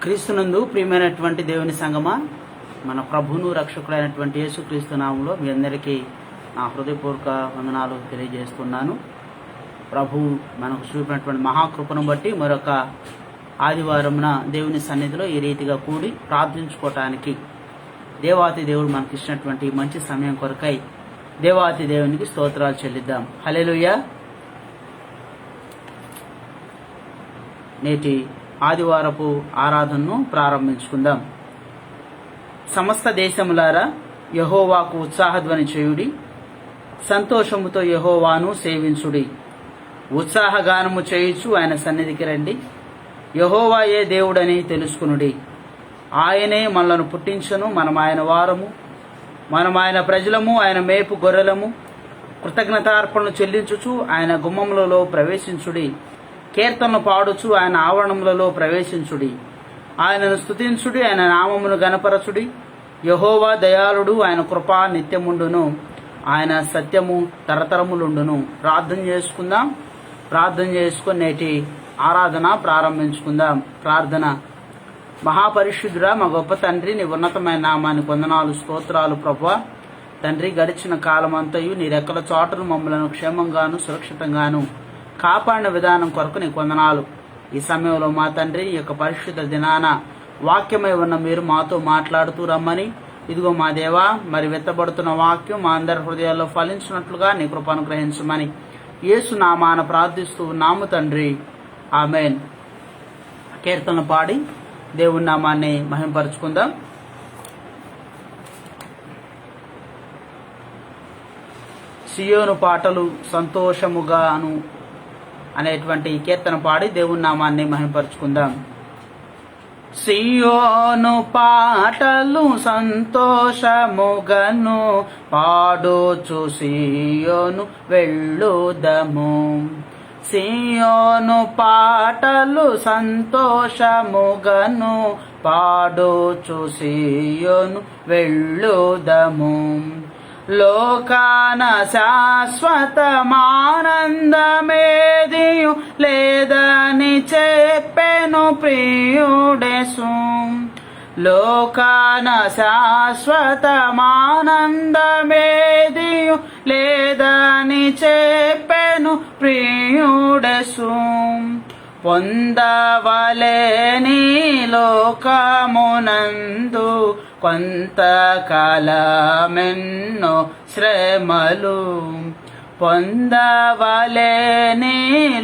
క్రీస్తునందు ప్రియమైనటువంటి దేవుని సంగమా, మన ప్రభువును రక్షకుడైనటువంటి యేసుక్రీస్తు నామంలో మీ అందరికీ నా హృదయపూర్వక వందనాలు తెలియజేస్తున్నాను. ప్రభు మనకు చూపినటువంటి మహాకృపను బట్టి మరొక ఆదివారమున దేవుని సన్నిధిలో ఈ రీతిగా కూడి ప్రార్థించుకోవటానికి దేవాతి దేవుడు మనకి ఇచ్చినటువంటి మంచి సమయం కొరకై దేవాతి దేవునికి స్తోత్రాలు చెల్లిద్దాం. హల్లెలూయా. నేటి ఆదివారపు ఆరాధనను ప్రారంభించుకుందాం. సమస్త దేశములారా యెహోవాకు ఉత్సాహధ్వని చేయుడి, సంతోషముతో యెహోవాను సేవించుడి. ఉత్సాహగానము చేయుచు ఆయన సన్నిధికి రండి. యెహోవాయే దేవుడని తెలుసుకునుడి. ఆయనే మనలను పుట్టించను, మనం ఆయన వారము, మనం ఆయన ప్రజలము, ఆయన మేపు గొర్రెలము. కృతజ్ఞతార్పణలు చెల్లించుచు ఆయన గుమ్మములలో ప్రవేశించుడి. కీర్తనలు పాడుచు ఆయన ఆవరణములలో ప్రవేశించుడి. ఆయనను స్తుతించుడి, ఆయన నామమును గణపరచుడి. యెహోవా దయాళుడు, ఆయన కృప నిత్యముండును, ఆయన సత్యము తరతరములుండును. ప్రార్థన చేసుకుందాం. ప్రార్థన చేసుకుని నేటి ఆరాధన ప్రారంభించుకుందాం. ప్రార్థన. మహాపరిశుద్ధుడా, మా గొప్ప తండ్రి, నీ ఉన్నతమైన నామానికి వందనాలు, స్తోత్రాలు ప్రభువా. తండ్రి, గడిచిన కాలమంతయు నీ రెక్కల చాటును మమ్మలను క్షేమంగాను సురక్షితంగాను కాపాడిన విధానం కొరకు నీకు వందనాలు. ఈ సమయంలో మా తండ్రి, ఈ యొక్క పరిశుద్ధ దినాన వాక్యమై ఉన్న మీరు మాతో మాట్లాడుతూ రమ్మని, ఇదిగో మా దేవా, మరి వెత్తబడుతున్న వాక్యం మా అందరి హృదయాల్లో ఫలించినట్లుగా నీ కృప అనుగ్రహించమని యేసు నామాన ప్రార్థిస్తూ ఉన్నాము తండ్రి, ఆమేన్. కీర్తన పాడి దేవుని నామాన్ని మహింపరుచుకుందాం. సియోను పాటలు సంతోషముగాను అనేటువంటి కీర్తన పాడి దేవుని నామాన్ని మహింపరుచుకుందాం. సియోను పాటలు సంతోషముగను పాడుచు సియోను వెళ్ళుదము. సియోను పాటలు సంతోషముగను పాడుచు సియోను వెళ్ళుదము. లోకాన శాశ్వతమానందమేదియు లేదని చెప్పెను ప్రియుడేసు. లోకాన శాశ్వతమానందమేదియు లేదని చెప్పెను ప్రియుడేసు. పొందవలేని లోకమునందు కొంతకాలమెన్నో శ్రమలు. పొందవలేని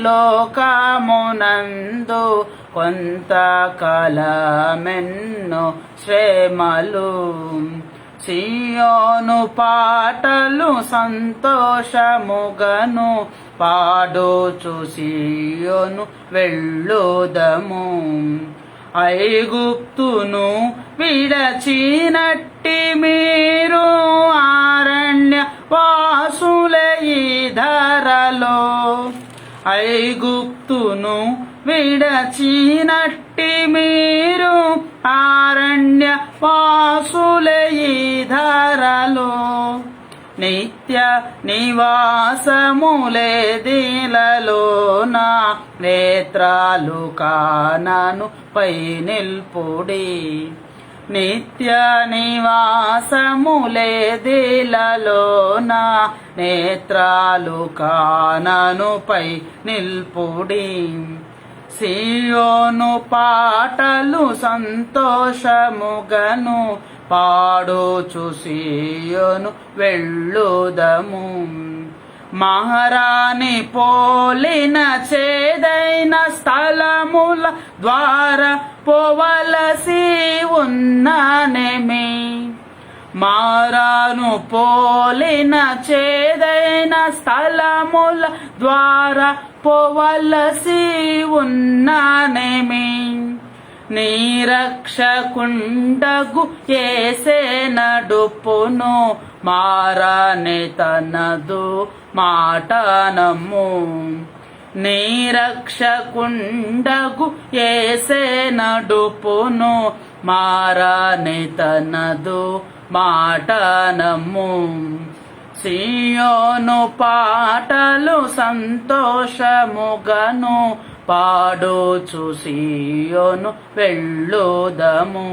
లోకమునందు కొంతకాలమెన్నో శ్రమలు. సియోను పాటలు సంతోషముగను పాడుచు సియోను వెళ్ళుదము. ఐగుప్తును విడచినట్టి మీరు అరణ్య వాసులే ఈ ధరలో. ఐగుప్తును విడచినట్టి మీరు అరణ్య వాసులే ఈ ధరలో. నిత్య నివాసములే దిలలో నా నేత్రాలు కానను పై నిల్పుడి. నిత్య నివాసములే దిలలో నా నేత్రాలు కానను పై నిల్పుడి. సియోను పాటలు సంతోషముగను పాడుచు సియోను వెళ్ళుదము. మహారాణి పోలిన చేదైన స్థలముల ద్వారా పోవలసి ఉన్ననేమి. మారాను పోలిన చేదైన స్థలముల ద్వారా పోవలసి ఉన్ననేమి. నీరక్షకుండగు యేసే నడుపును, మారాని తనదు మాట నమ్ము. నీరక్షకుండగు యేసే నడుపును, మారాని తనదు మాట నమ్ము. సియోను పాటలు సంతోషముగను పాడుచు సీయోను వెళ్ళుదము.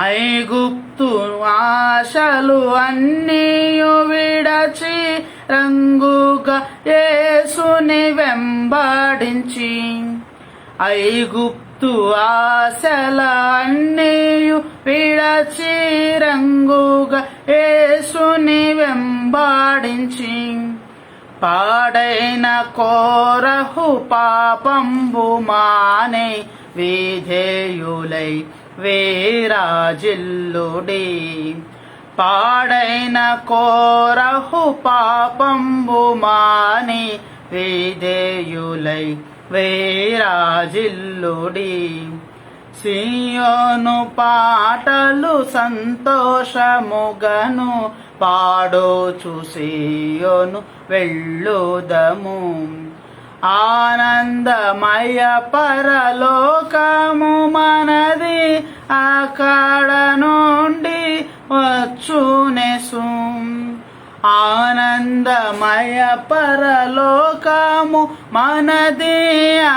ఐగుప్తు ఆశలు అన్నీయు విడచి రంగుగా యేసుని వెంబడించి, ఐగుప్తు ఆశల అన్నీయు విడచి రంగుగా యేసుని వెంబడించి, పాడైన కోరహు పాపంబు మానే విధేయులై వేరాజిల్లుడి. పాడైన కోరహు పాపంబు మాని విధేయులై వేరాజిల్లుడి. సియోను పాటలు సంతోషముగను పాడుచు సియోను వెళ్ళుదము. ఆనందమయ పరలోకము మనది, అక్కడ నుండి వచ్చునేసు. ఆనందమయ పరలోకము మనది,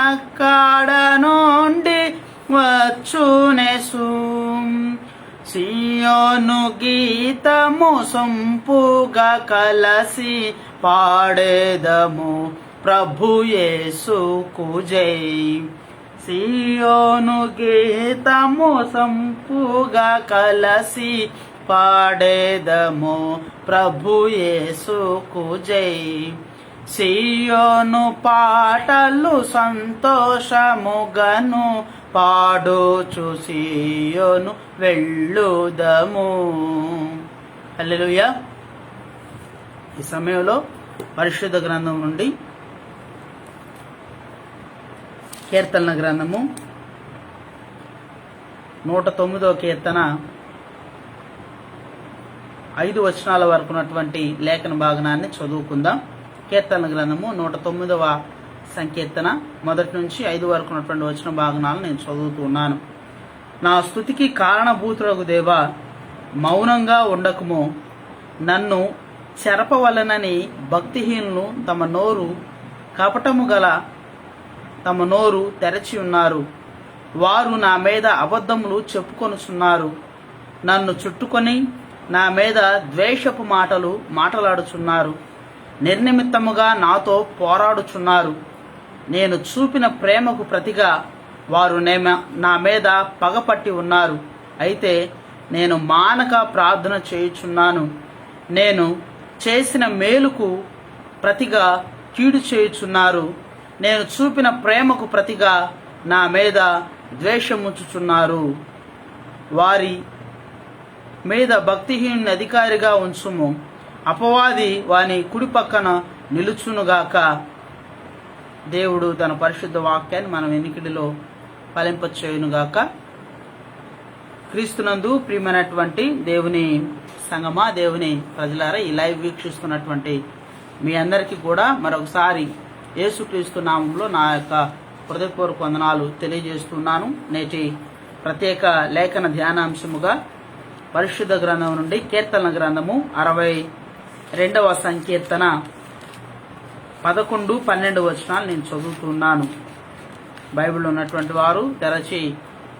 అక్కడ నుండి వచ్చునేసు. సియోను గీతము సొంపుగా కలసి పాడేదము ప్రభు యేసుకు జై. సియోను గీతము సంపుగా కలసి పాడేదము ప్రభు యేసుకు జై. సియోను పాటలు సంతోషముగను పాడుచు సియోను వెళ్ళుదము. హల్లెలూయా. ఈ సమయంలో పరిశుద్ధ గ్రంథం నుండి కీర్తనల గ్రంథము 109వ కీర్తన 5 వచనాల వరకు ఉన్నటువంటి లేఖన భాగనాన్ని చదువుకుందాం. కీర్తనల గ్రంథము 109వ సంకీర్తన 1 నుంచి 5 వరకు ఉన్నటువంటి వచన భాగనాలను నేను చదువుతున్నాను. నా స్తుతికి కారణభూతులకు దేవా, మౌనంగా ఉండకము. నన్ను చెరపవలనని భక్తిహీనులు తమ నోరు తెరచి ఉన్నారు. వారు నా మీద అబద్ధములు చెప్పుకొనుచున్నారు. నన్ను చుట్టుకొని నా మీద ద్వేషపు మాటలు మాట్లాడుచున్నారు. నిర్నిమిత్తముగా నాతో పోరాడుచున్నారు. నేను చూపిన ప్రేమకు ప్రతిగా వారు నా మీద పగపట్టి ఉన్నారు. అయితే నేను మానక ప్రార్థన చేయుచున్నాను. నేను చేసిన మేలుకు ప్రతిగా కీడు చేయుచున్నారు. నేను చూపిన ప్రేమకు ప్రతిగా నా మీద ద్వేషముంచుచున్నారు. వారి మీద భక్తిహీనుని అధికారిగా ఉంచుము. అపవాది వాని కుడి పక్కన నిలుచునుగాక. దేవుడు తన పరిశుద్ధ వాక్యాన్ని మన వెనికిడిలో ఫలింపచేయునుగాక. క్రీస్తునందు ప్రియమైనటువంటి దేవుని సంగమా, దేవుని ప్రజలారా, ఈ లైవ్ వీక్షిస్తున్నటువంటి మీ అందరికీ కూడా మరొకసారి యేసుక్రీస్తు నామంలో నా యొక్క హృదయపూర్వక వందనాలు తెలియజేస్తున్నాను. నేటి ప్రత్యేక లేఖన ధ్యానాంశముగా పరిశుద్ధ గ్రంథం నుండి కీర్తన గ్రంథము 62వ సంకీర్తన 11, 12 వచనాలు నేను చదువుతున్నాను. బైబిల్లో ఉన్నటువంటి వారు తెరచి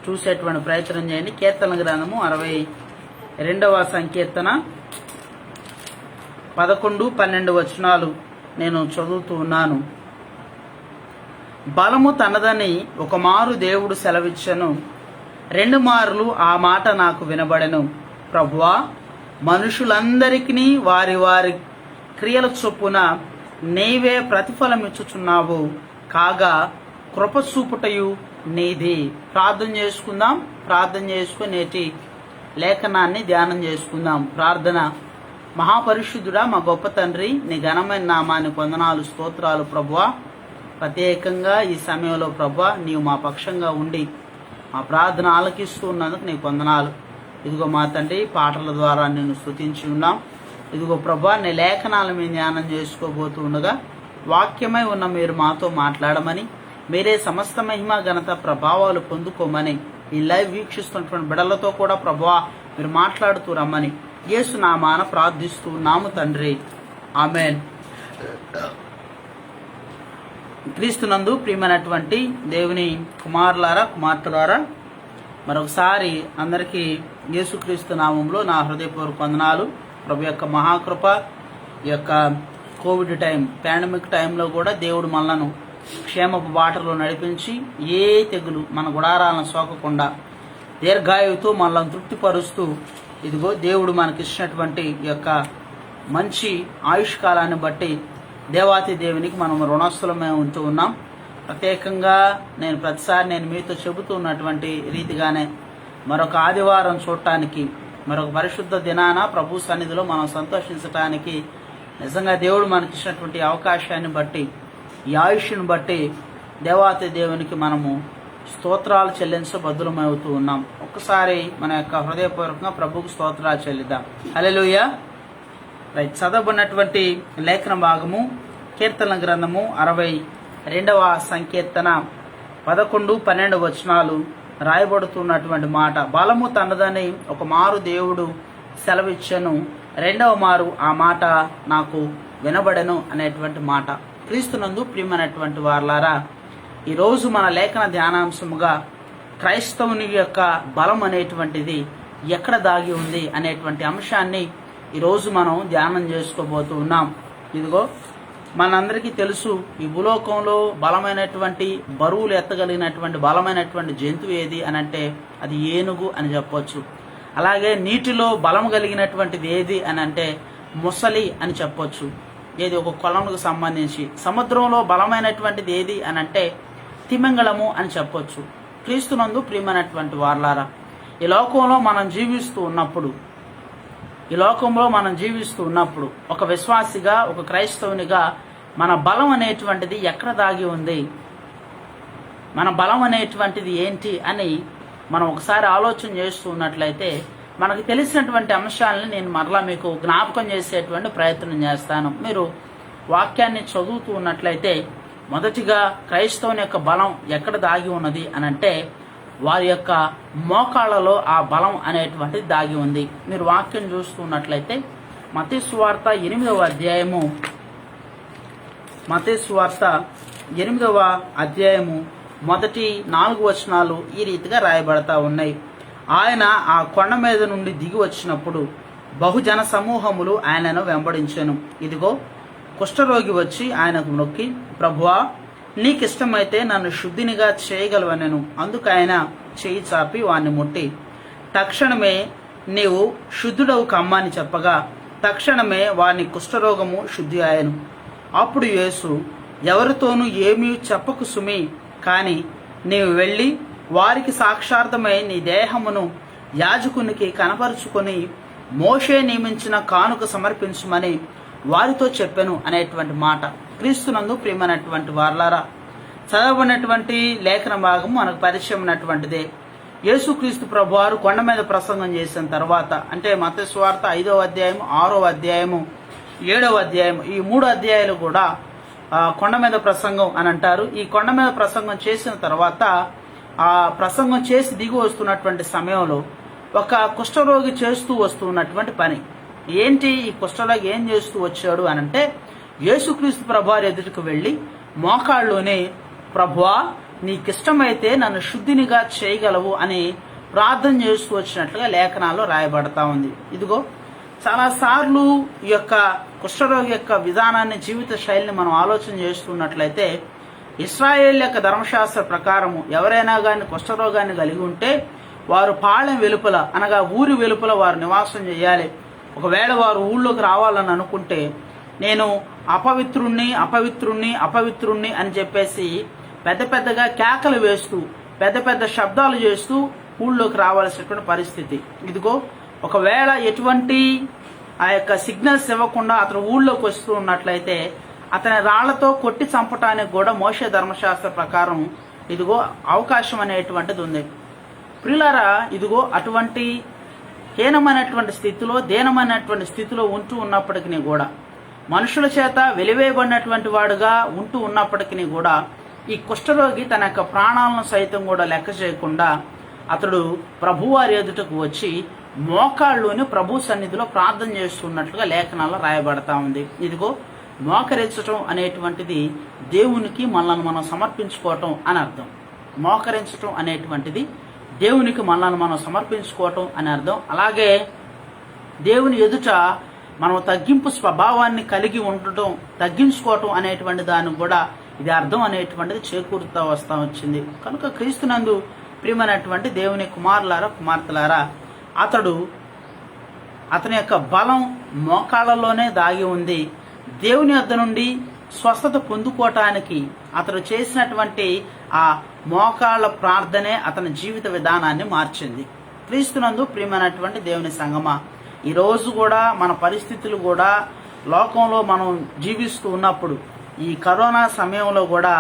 చూసేటువంటి ప్రయత్నం చేయండి. కీర్తన గ్రంథము 62వ సంకీర్తన 11, 12 వచనాలు నేను చదువుతూ ఉన్నాను. బలము తనదని ఒక మారు దేవుడు సెలవిచ్చెను, 2 మార్లు ఆ మాట నాకు వినబడెను. ప్రభువా, మనుషులందరికీ వారి వారి క్రియల చొప్పున నీవే ప్రతిఫలమిచ్చుచున్నావు. కాగా కృప చూపుటయు నీది. ప్రార్థన చేసుకుందాం. ప్రార్థన చేసుకుని నేటి లేఖనాన్ని ధ్యానం చేసుకుందాం. ప్రార్థన. మహాపరిశుద్ధుడా, మా గొప్ప తండ్రి, నీ ఘనమైన నామానికి వందనాలు, స్తోత్రాలు ప్రభువా. ప్రత్యేకంగా ఈ సమయంలో ప్రభువా, నీవు మా పక్షంగా ఉండి మా ప్రార్థన ఆలకిస్తూ ఉన్నందుకు నీకు వందనాలు. ఇదిగో మా తండ్రి, పాటల ద్వారా నిన్ను స్తుతించి ఉన్నాం. ఇదిగో ప్రభువా, నీ లేఖనాల మీద ధ్యానం చేసుకోబోతూ ఉండగా వాక్యమై ఉన్న మీరు మాతో మాట్లాడమని, మీరే సమస్త మహిమ ఘనత ప్రభావాలు పొందుకోమని, ఈ లైవ్ వీక్షిస్తున్నటువంటి బిడ్డలతో కూడా ప్రభువా మీరు మాట్లాడుతూ రమ్మని యేసు నామాన ప్రార్థిస్తూ నాము తండ్రి, ఆమెన్. క్రీస్తునందు ప్రియమైనటువంటి దేవుని కుమారులారా, కుమార్తెలారా, మరొకసారి అందరికీ యేసుక్రీస్తు నామంలో నా హృదయపూర్వక వందనాలు. ప్రభు యొక్క మహాకృప, ఈ యొక్క కోవిడ్ టైం, పాండమిక్ టైంలో కూడా దేవుడు మనలను క్షేమపు బాటలో నడిపించి ఏ తెగులు మన గుడారాలను సోకకుండా దీర్ఘాయువుతో మనల్ని తృప్తిపరుస్తూ, ఇదిగో దేవుడు మనకిచ్చినటువంటి ఈ యొక్క మంచి ఆయుష్కాలాన్ని బట్టి దేవాతి దేవునికి మనం రుణస్థులమే ఉంటూ ఉన్నాం. ప్రత్యేకంగా ప్రతిసారి మీతో చెబుతూ ఉన్నటువంటి రీతిగానే మరొక ఆదివారం చూడటానికి, మరొక పరిశుద్ధ దినాన ప్రభు సన్నిధిలో మనం సంతోషించటానికి నిజంగా దేవుడు మనకిచ్చినటువంటి అవకాశాన్ని బట్టి, ఈ ఆయుష్ను బట్టి దేవాతి దేవునికి మనము స్తోత్రాలు చెల్లించబద్దులమవుతూ ఉన్నాం. ఒక్కసారి మన యొక్క హృదయపూర్వకంగా ప్రభువుకు స్తోత్రాలు చెల్లిద్దాం. హల్లెలూయా. రైట్, చదవబడినటువంటి లేఖన భాగము కీర్తన గ్రంథము 62వ సంకీర్తన 11-12 వచనాలు రాయబడుతున్నటువంటి మాట. బలము తనదని ఒక మారు దేవుడు సెలవిచ్చెను, రెండవ మారు ఆ మాట నాకు వినబడెను అనేటువంటి మాట. క్రీస్తునందు ప్రియమైనటువంటి వారలారా, ఈరోజు మన లేఖన ధ్యానాంశముగా క్రైస్తవుని యొక్క బలం అనేటువంటిది ఎక్కడ దాగి ఉంది అనేటువంటి అంశాన్ని ఈరోజు మనం ధ్యానం చేసుకోబోతూ ఉన్నాం. ఇదిగో మనందరికీ తెలుసు, ఈ భూలోకంలో బలమైనటువంటి, బరువులు ఎత్తగలిగినటువంటి బలమైనటువంటి జంతువు ఏది అని అంటే అది ఏనుగు అని చెప్పొచ్చు. అలాగే నీటిలో బలం కలిగినటువంటిది ఏది అని అంటే మొసలి అని చెప్పొచ్చు. ఏది ఒక కొలనుకు సంబంధించి. సముద్రంలో బలమైనటువంటిది ఏది అని అంటే తిమింగళము అని చెప్పొచ్చు. క్రీస్తునందు ప్రియమైనటువంటి వారలారా, ఈ లోకంలో మనం జీవిస్తూ ఉన్నప్పుడు ఒక విశ్వాసిగా, ఒక క్రైస్తవునిగా మన బలం అనేటువంటిది ఎక్కడ దాగి ఉంది, మన బలం అనేటువంటిది ఏంటి అని మనం ఒకసారి ఆలోచన చేస్తూ ఉన్నట్లయితే మనకు తెలిసినటువంటి అంశాలని నేను మరలా మీకు జ్ఞాపకం చేసేటువంటి ప్రయత్నం చేస్తాను. మీరు వాక్యాన్ని చదువుతూ ఉన్నట్లయితే మొదటిగా క్రైస్తవుని యొక్క బలం ఎక్కడ దాగి ఉన్నది అని అంటే వారి యొక్క మోకాళ్లలో ఆ బలం అనేటువంటిది దాగి ఉంది. మీరు వాక్యం చూస్తున్నట్లయితే మత్తయి సువార్త 8వ అధ్యాయము మొదటి 4 వచనాలు ఈ రీతిగా రాయబడతా ఉన్నాయి. ఆయన ఆ కొండ మీద నుండి దిగి వచ్చినప్పుడు బహుజన సమూహములు ఆయనను వెంబడించెను. ఇదిగో కుష్ఠరోగి వచ్చి ఆయనకు నొక్కి, ప్రభువా, నీకిష్టమైతే నన్ను శుద్ధినిగా చేయగలవనెను. అందుకు ఆయన చేయి చాపి వాణ్ణి ముట్టి, తక్షణమే నీవు శుద్ధుడవు కమ్మని చెప్పగా తక్షణమే వాని కుష్ఠరోగము శుద్ధి ఆయను. అప్పుడు యేసు, ఎవరితోనూ ఏమీ చెప్పకు సుమి, కాని నీవు వెళ్ళి వారికి సాక్షార్థమై నీ దేహమును యాజకునికి కనపరుచుకొని మోషే నియమించిన కానుక సమర్పించమని వారితో చెప్పెను అనేటువంటి మాట. క్రీస్తునందు ప్రియమైనటువంటి వారలారా, చదవబడినటువంటి లేఖన భాగం మనకు పరిచయం ఉన్నటువంటిదే. యేసుక్రీస్తు ప్రభువారు కొండ మీద ప్రసంగం చేసిన తర్వాత, అంటే మత్తయి సువార్త 5వ అధ్యాయము, 6వ అధ్యాయము, 7వ అధ్యాయము, ఈ 3 అధ్యాయాలు కూడా కొండ మీద ప్రసంగం అని అంటారు. ఈ కొండ మీద ప్రసంగం చేసిన తర్వాత ఆ ప్రసంగం చేసి దిగి వస్తున్నటువంటి సమయంలో ఒక కుష్ఠరోగి చేస్తూ వస్తున్నటువంటి పని ఏంటి? ఈ కుష్ఠరోగి ఏం చేస్తూ వచ్చాడు అనంటే యేసుక్రీస్తు ప్రభువారి ఎదుటికి వెళ్ళి మోకాళ్ళలోనే, ప్రభువా, నీకిష్టమైతే నన్ను శుద్ధినిగా చేయగలవు అని ప్రార్థన చేస్తూ వచ్చినట్లుగా లేఖనాల్లో రాయబడతా ఉంది. ఇదిగో చాలాసార్లు ఈ యొక్క కుష్ఠరోగి యొక్క విధానాన్ని, జీవిత శైలిని మనం ఆలోచన చేస్తున్నట్లయితే ఇశ్రాయేల్ యొక్క ధర్మశాస్త్ర ప్రకారము ఎవరైనా కానీ కుష్ఠరోగాన్ని కలిగి ఉంటే వారు పాళెం వెలుపల, అనగా ఊరి వెలుపల వారు నివాసం చేయాలి. ఒకవేళ వారు ఊళ్ళోకి రావాలని అనుకుంటే నేను అపవిత్రుణ్ణి అని చెప్పేసి పెద్దగా కేకలు వేస్తూ, పెద్ద శబ్దాలు చేస్తూ ఊళ్ళోకి రావాల్సినటువంటి పరిస్థితి. ఇదిగో ఒకవేళ ఎటువంటి ఆ యొక్క సిగ్నల్స్ ఇవ్వకుండా అతను ఊళ్ళోకి వస్తూ ఉన్నట్లయితే అతని రాళ్లతో కొట్టి చంపటానికి కూడా మోషే ధర్మశాస్త్ర ప్రకారం ఇదిగో అవకాశం అనేటువంటిది ఉంది. ప్రియులారా, ఇదిగో అటువంటి హీనమైనటువంటి స్థితిలో, దీనమైనటువంటి స్థితిలో ఉంటూ ఉన్నప్పటికీ కూడా, మనుషుల చేత వెలివేయబడినటువంటి వాడుగా ఉంటూ ఉన్నప్పటికీ కూడా ఈ కుష్ఠరోగి తన యొక్క ప్రాణాలను సైతం కూడా లెక్క చేయకుండా అతడు ప్రభువారి ఎదుటకు వచ్చి మోకాళ్ళలోని ప్రభు సన్నిధిలో ప్రార్థన చేస్తున్నట్లుగా లేఖనాల్లో రాయబడతా ఉంది. ఇదిగో మోకరించటం అనేటువంటిది దేవునికి మనల్ని మనం సమర్పించుకోవటం అని అర్థం. మోకరించటం అనేటువంటిది దేవునికి మనల్ని మనం సమర్పించుకోవటం అని అర్థం. అలాగే దేవుని ఎదుట మనం తగ్గింపు స్వభావాన్ని కలిగి ఉండటం, తగ్గించుకోవటం అనేటువంటి దానికి కూడా ఇది అర్థం అనేటువంటిది చేకూరుతూ వస్తూ వచ్చింది. కనుక క్రీస్తునందు ప్రియమైనటువంటి దేవుని కుమారులారా, కుమార్తెలారా, అతని యొక్క బలం మోకాళ్ళలోనే దాగి ఉంది. దేవుని వద్ద నుండి స్వస్థత పొందుకోవటానికి అతడు చేసినటువంటి ఆ మోకాళ్ళ ప్రార్థనే అతని జీవిత విధానాన్ని మార్చింది. క్రీస్తునందు ప్రియమైనటువంటి దేవుని సంగమా, ఈరోజు కూడా మన పరిస్థితులు కూడా లోకంలో మనం జీవిస్తూ ఉన్నప్పుడు, ఈ కరోనా సమయంలో కూడా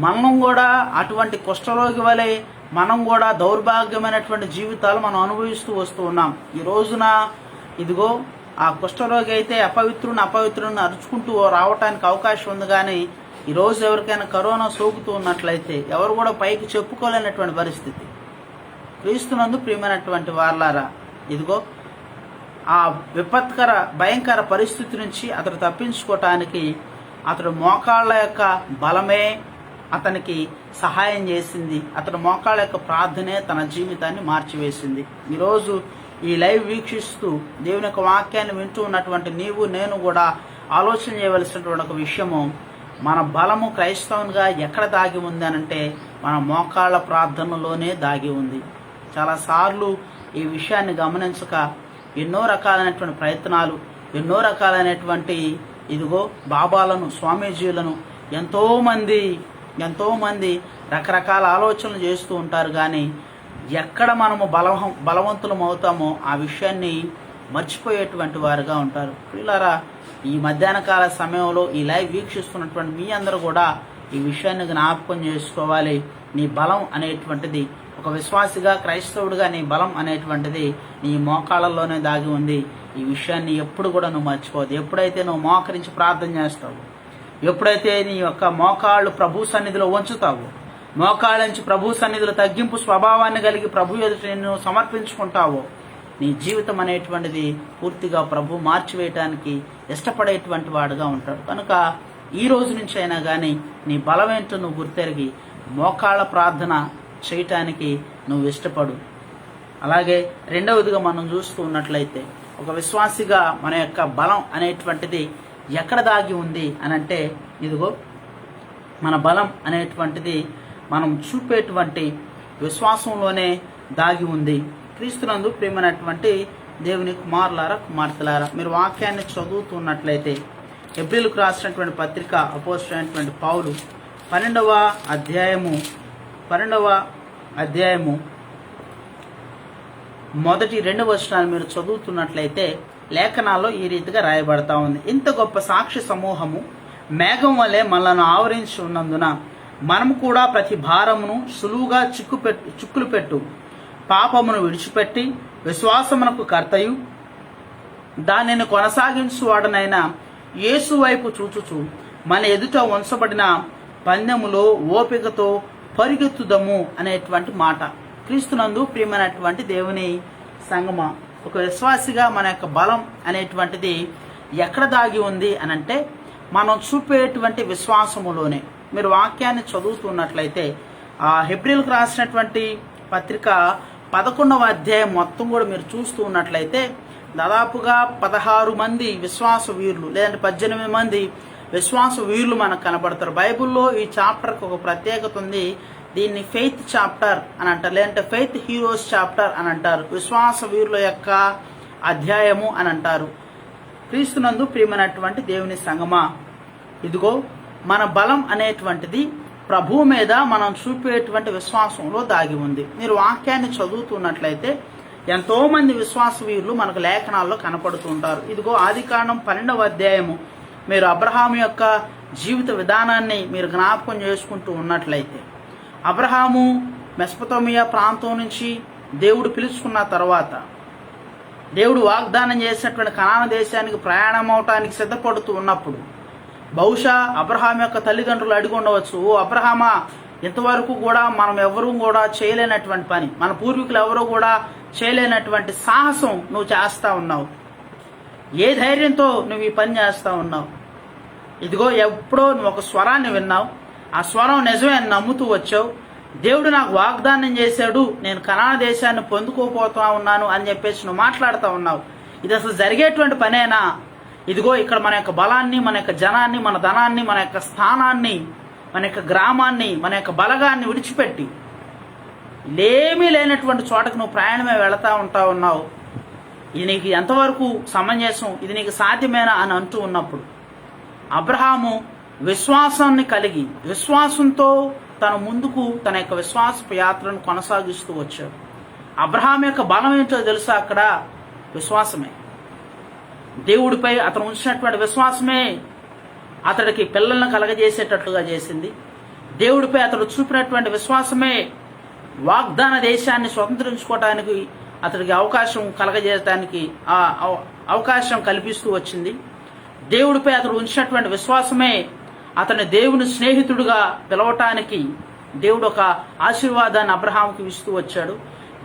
మనం కూడా అటువంటి కుష్ఠరోగి వలె మనం కూడా దౌర్భాగ్యమైనటువంటి జీవితాలు మనం అనుభవిస్తూ వస్తూ ఉన్నాం. ఈ రోజున ఇదిగో ఆ కుష్ఠరోగి అయితే అపవిత్రుని అరుచుకుంటూ రావటానికి అవకాశం ఉంది. కానీ ఈరోజు ఎవరికైనా కరోనా సోకుతూ ఉన్నట్లయితే ఎవరు కూడా పైకి చెప్పుకోలేనటువంటి పరిస్థితి. క్రీస్తునందు ప్రియమైనటువంటి వారలారా, ఇదిగో ఆ విపత్కర భయంకర పరిస్థితి నుంచి అతడు తప్పించుకోవటానికి అతడు మోకాళ్ళ యొక్క బలమే అతనికి సహాయం చేసింది. అతడు మోకాళ్ళ యొక్క ప్రార్థనే తన జీవితాన్ని మార్చివేసింది. ఈరోజు ఈ లైవ్ వీక్షిస్తూ దేవుని యొక్క వాక్యాన్ని వింటూ ఉన్నటువంటి నీవు నేను కూడా ఆలోచన చేయవలసినటువంటి ఒక విషయము, మన బలము క్రైస్తవునిగా ఎక్కడ దాగి ఉంది అనంటే మన మోకాళ్ళ ప్రార్థనలోనే దాగి ఉంది. చాలాసార్లు ఈ విషయాన్ని గమనించక ఎన్నో రకాలైనటువంటి ప్రయత్నాలు, ఎన్నో రకాలైనటువంటి ఇదిగో బాబాలను, స్వామీజీలను ఎంతో మంది రకరకాల ఆలోచనలు చేస్తూ ఉంటారు. కానీ ఎక్కడ మనము బలవంతులం అవుతామో ఆ విషయాన్ని మర్చిపోయేటువంటి వారుగా ఉంటారు. ప్రియులారా, ఈ మధ్యాహ్న కాల సమయంలో ఈ లైవ్ వీక్షిస్తున్నటువంటి మీ అందరూ కూడా ఈ విషయాన్ని జ్ఞాపకం చేసుకోవాలి. నీ బలం అనేటువంటిది, ఒక విశ్వాసిగా, క్రైస్తవుడిగా నీ బలం అనేటువంటిది నీ మోకాళ్ళలోనే దాగి ఉంది. ఈ విషయాన్ని ఎప్పుడు కూడా నువ్వు మర్చిపోవద్దు. ఎప్పుడైతే నువ్వు మోకరించి ప్రార్థన చేస్తావు, ఎప్పుడైతే నీ యొక్క మోకాళ్ళు ప్రభు సన్నిధిలో ఉంచుతావు, మోకాళ్ళ నుంచి ప్రభు సన్నిధిలో తగ్గింపు స్వభావాన్ని కలిగి ప్రభు ఎదుట నిన్ను సమర్పించుకుంటావో, నీ జీవితం అనేటువంటిది పూర్తిగా ప్రభు మార్చివేయటానికి ఇష్టపడేటువంటి వాడుగా ఉంటాడు. కనుక ఈ రోజు నుంచి అయినా కానీ నీ బలమేంటో నువ్వు గుర్తెరిగి మోకాళ్ళ ప్రార్థన చేయటానికి నువ్వు ఇష్టపడు. అలాగే రెండవదిగా మనం చూస్తూ ఉన్నట్లయితే, ఒక విశ్వాసిగా మన యొక్క బలం అనేటువంటిది ఎక్కడ దాగి ఉంది అనంటే, ఇదిగో మన బలం అనేటువంటిది మనం చూపేటువంటి విశ్వాసంలోనే దాగి ఉంది. క్రీస్తునందు ప్రియమైనటువంటి దేవుని కుమారులారా, కుమార్తెలారా, మీరు వాక్యాన్ని చదువుతున్నట్లయితే హెబ్రీయులకు రాసినటువంటి పత్రిక అపోస్తలుడైనటువంటి పౌలు 12వ అధ్యాయము మొదటి 2 వచనాలు మీరు చదువుతున్నట్లయితే లేఖనాల్లో ఈ రీతిగా రాయబడతా ఉంది. ఇంత గొప్ప సాక్షి సమూహము మేఘం వలె మనలను ఆవరించి ఉన్నందున మనము కూడా ప్రతి భారమును సులువుగా చిక్కులు పెట్టు పాపమును విడిచిపెట్టి విశ్వాసమునకు కర్తయు దానిని కొనసాగించువాడనైన యేసు వైపు చూచుచు మన ఎదుట ఉంచబడిన పందెములో ఓపికతో పరిగెత్తుదము అనేటువంటి మాట. క్రీస్తునందు ప్రియమైనటువంటి దేవుని సంగమ, ఒక విశ్వాసిగా మన యొక్క బలం అనేటువంటిది ఎక్కడ దాగి ఉంది అనంటే మనం చూపేటువంటి విశ్వాసములోనే. మీరు వాక్యాన్ని చదువుతున్నట్లయితే ఆ హెబ్రీయులకు రాసినటువంటి పత్రిక 11వ అధ్యాయం మొత్తం కూడా మీరు చూస్తూ ఉన్నట్లయితే దాదాపుగా 16 మంది విశ్వాస వీరులు లేదంటే 18 మంది విశ్వాస వీరులు మనకు కనబడతారు. బైబిల్లో ఈ చాప్టర్కి ఒక ప్రత్యేకత ఉంది. దీన్ని ఫెయిత్ చాప్టర్ అని అంటారు, లేదంటే ఫెయిత్ హీరోస్ చాప్టర్ అని అంటారు. విశ్వాస వీరుల యొక్క అధ్యాయము అని అంటారు. క్రీస్తునందు ప్రియమైనటువంటి దేవుని సంగమా, ఇదిగో మన బలం అనేటువంటిది ప్రభువు మీద మనం చూపేటువంటి విశ్వాసంలో దాగి ఉంది. మీరు వాక్యాన్ని చదువుతున్నట్లయితే ఎంతో మంది విశ్వాస వీరులు మనకు లేఖనాల్లో కనపడుతూ ఉంటారు. ఇదిగో ఆదికాండం 12వ అధ్యాయము మీరు అబ్రహాము యొక్క జీవిత విధానాన్ని మీరు జ్ఞాపకం చేసుకుంటూ ఉన్నట్లయితే, అబ్రహాము మెసొపొతామియా ప్రాంతం నుంచి దేవుడు పిలుచుకున్న తర్వాత దేవుడు వాగ్దానం చేసినటువంటి కనాను దేశానికి ప్రయాణం అవటానికి సిద్ధపడుతూ ఉన్నప్పుడు బహుశా అబ్రహాం యొక్క తల్లిదండ్రులు అడిగి ఉండవచ్చు, ఓ అబ్రహామా, ఇంతవరకు కూడా మనం ఎవరూ కూడా చేయలేనటువంటి పని, మన పూర్వీకులు ఎవరూ కూడా చేయలేనటువంటి సాహసం నువ్వు చేస్తా ఉన్నావు. ఏ ధైర్యంతో నువ్వు ఈ పని చేస్తా ఉన్నావు? ఇదిగో ఎప్పుడో నువ్వు ఒక స్వరాన్ని విన్నావు, ఆ స్వరం నిజమే అని నమ్ముతూ వచ్చావు. దేవుడు నాకు వాగ్దానం చేశాడు, నేను కనాన దేశాన్ని పొందుకోపోతా ఉన్నాను అని చెప్పేసి నువ్వు మాట్లాడుతూ ఉన్నావు. ఇది అసలు జరిగేటువంటి పనేనా? ఇదిగో ఇక్కడ మన యొక్క బలాన్ని, మన యొక్క జనాన్ని, మన ధనాన్ని, మన యొక్క స్థానాన్ని, మన యొక్క గ్రామాన్ని, మన యొక్క బలగాన్ని విడిచిపెట్టి ఏమీ లేనటువంటి చోటకు నువ్వు ప్రయాణమే వెళతా ఉన్నావు. ఇది నీకు ఎంతవరకు సమంజసం, ఇది నీకు సాధ్యమేనా అని అంటూ ఉన్నప్పుడు అబ్రహాము విశ్వాసాన్ని కలిగి విశ్వాసంతో తన ముందుకు తన యొక్క విశ్వాసపు యాత్రను కొనసాగిస్తూ వచ్చాడు. అబ్రహాం యొక్క బలం ఏంటో తెలుసా? అక్కడ విశ్వాసమే. దేవుడిపై అతను ఉంచినటువంటి విశ్వాసమే అతడికి పిల్లలను కలగజేసేటట్లుగా చేసింది. దేవుడిపై అతడు చూపినటువంటి విశ్వాసమే వాగ్దాన దేశాన్ని స్వతంత్రించుకోవడానికి అతడికి అవకాశం కలగజేయడానికి అవకాశం కల్పిస్తూ వచ్చింది. దేవుడిపై అతడు ఉంచినటువంటి విశ్వాసమే అతని దేవుని స్నేహితుడుగా పిలవటానికి దేవుడు ఒక ఆశీర్వాదాన్ని అబ్రహాంకి ఇస్తూ వచ్చాడు.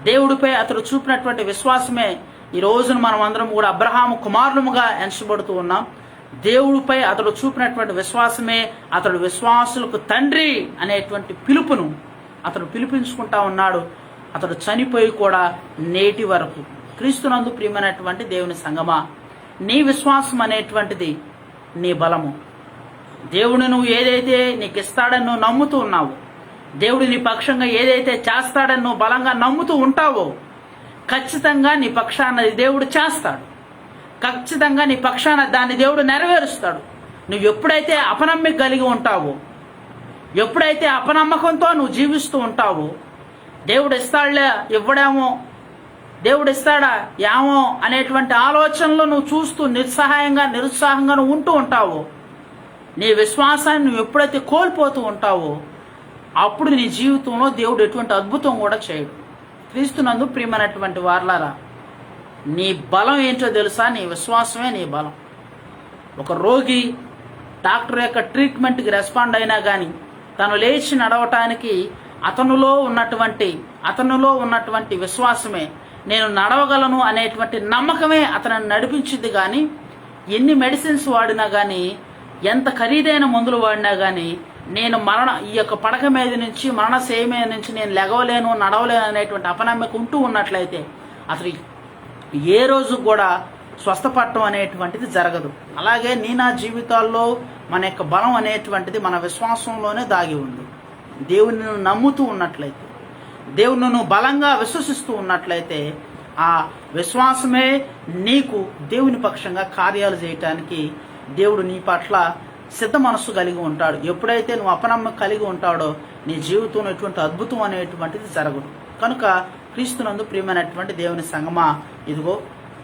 దేవుడిపై అతడు చూపినటువంటి విశ్వాసమే ఈ రోజున మనం అందరం కూడా అబ్రహాము కుమారులుగా ఎంచబడుతూ ఉన్నాం. దేవుడిపై అతడు చూపినటువంటి విశ్వాసమే అతడు విశ్వాసులకు తండ్రి అనేటువంటి పిలుపును అతడు పిలిపించుకుంటా ఉన్నాడు. అతడు చనిపోయి కూడా నేటి వరకు. క్రీస్తునందు ప్రియమైనటువంటి దేవుని సంగమా, నీ విశ్వాసం అనేటువంటిది నీ బలము. దేవుడు నువ్వు ఏదైతే నీకు ఇస్తాడని నువ్వు నమ్ముతూ ఉన్నావో, దేవుడు నీ పక్షంగా ఏదైతే చేస్తాడని నువ్వు బలంగా నమ్ముతూ ఉంటావో, ఖచ్చితంగా నీ పక్షాన దేవుడు చేస్తాడు. ఖచ్చితంగా నీ పక్షాన దాన్ని దేవుడు నెరవేరుస్తాడు. నువ్వు ఎప్పుడైతే అపనమ్మిక కలిగి ఉంటావో, ఎప్పుడైతే అపనమ్మకంతో నువ్వు జీవిస్తూ ఉంటావో, దేవుడు ఇస్తాడులే, ఇవ్వడేమో, దేవుడు ఇస్తాడా ఏమో అనేటువంటి ఆలోచనలు నువ్వు చూస్తూ నిరుత్సాహంగా నువ్వు ఉంటూ ఉంటావో, నీ విశ్వాసాన్ని నువ్వు ఎప్పుడైతే కోల్పోతూ ఉంటావో, అప్పుడు నీ జీవితంలో దేవుడు ఎటువంటి అద్భుతం కూడా చేయడు. క్రీస్తునందు ప్రియమైనటువంటి వారలారా, నీ బలం ఏంటో తెలుసా? నీ విశ్వాసమే నీ బలం. ఒక రోగి డాక్టర్ యొక్క ట్రీట్మెంట్కి రెస్పాండ్ అయినా కానీ తను లేచి నడవటానికి అతనులో ఉన్నటువంటి విశ్వాసమే, నేను నడవగలను అనేటువంటి నమ్మకమే అతను నడిపించింది. కానీ ఎన్ని మెడిసిన్స్ వాడినా కానీ, ఎంత ఖరీదైన మందులు వాడినా కానీ, నేను ఈ యొక్క పడక మీద నుంచి, మరణశయ్య మీద నుంచి నేను లెగవలేను, నడవలేను అనేటువంటి అపనమ్మకం ఉంటూ ఉన్నట్లయితే అసలు ఏ రోజు కూడా స్వస్థపడటం అనేటువంటిది జరగదు. అలాగే నా జీవితాల్లో మన యొక్క బలం అనేటువంటిది మన విశ్వాసంలోనే దాగి ఉంది. దేవుని నువ్వు నమ్ముతూ ఉన్నట్లయితే, దేవుని నువ్వు బలంగా విశ్వసిస్తూ ఉన్నట్లయితే, ఆ విశ్వాసమే నీకు దేవుని పక్షంగా కార్యాలు చేయటానికి దేవుడు నీ పట్ల సిద్ధ మనస్సు కలిగి ఉంటాడు. ఎప్పుడైతే నువ్వు అపనమ్మకం కలిగి ఉంటాడో నీ జీవితంలో ఎటువంటి అద్భుతం అనేటువంటిది జరగదు. కనుక క్రీస్తునందు ప్రియమైనటువంటి దేవుని సంగమా, ఇదిగో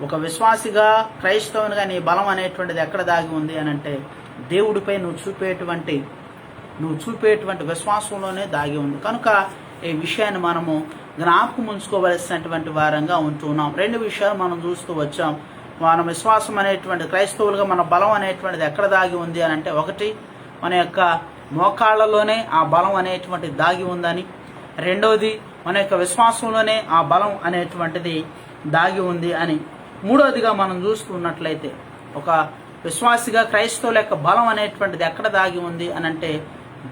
ఒక విశ్వాసిగా, క్రైస్తవునిగా నీ బలం అనేటువంటిది ఎక్కడ దాగి ఉంది అని అంటే దేవుడిపై నువ్వు చూపేటువంటి విశ్వాసంలోనే దాగి ఉంది. కనుక ఈ విషయాన్ని మనము జ్ఞాపకం ఉంచుకోవలసినటువంటి వారంగా ఉంటున్నాం. రెండు విషయాలు మనం చూస్తూ వచ్చాం. మన విశ్వాసం అనేటువంటి క్రైస్తవులుగా మన బలం అనేటువంటిది ఎక్కడ దాగి ఉంది అని అంటే, ఒకటి మన యొక్క మోకాళ్ళలోనే ఆ బలం అనేటువంటిది దాగి ఉందని, రెండవది మన యొక్క విశ్వాసంలోనే ఆ బలం అనేటువంటిది దాగి ఉంది అని, మూడవదిగా మనం చూస్తున్నట్లయితే ఒక విశ్వాసిగా క్రైస్తవుల యొక్క బలం అనేటువంటిది ఎక్కడ దాగి ఉంది అని అంటే,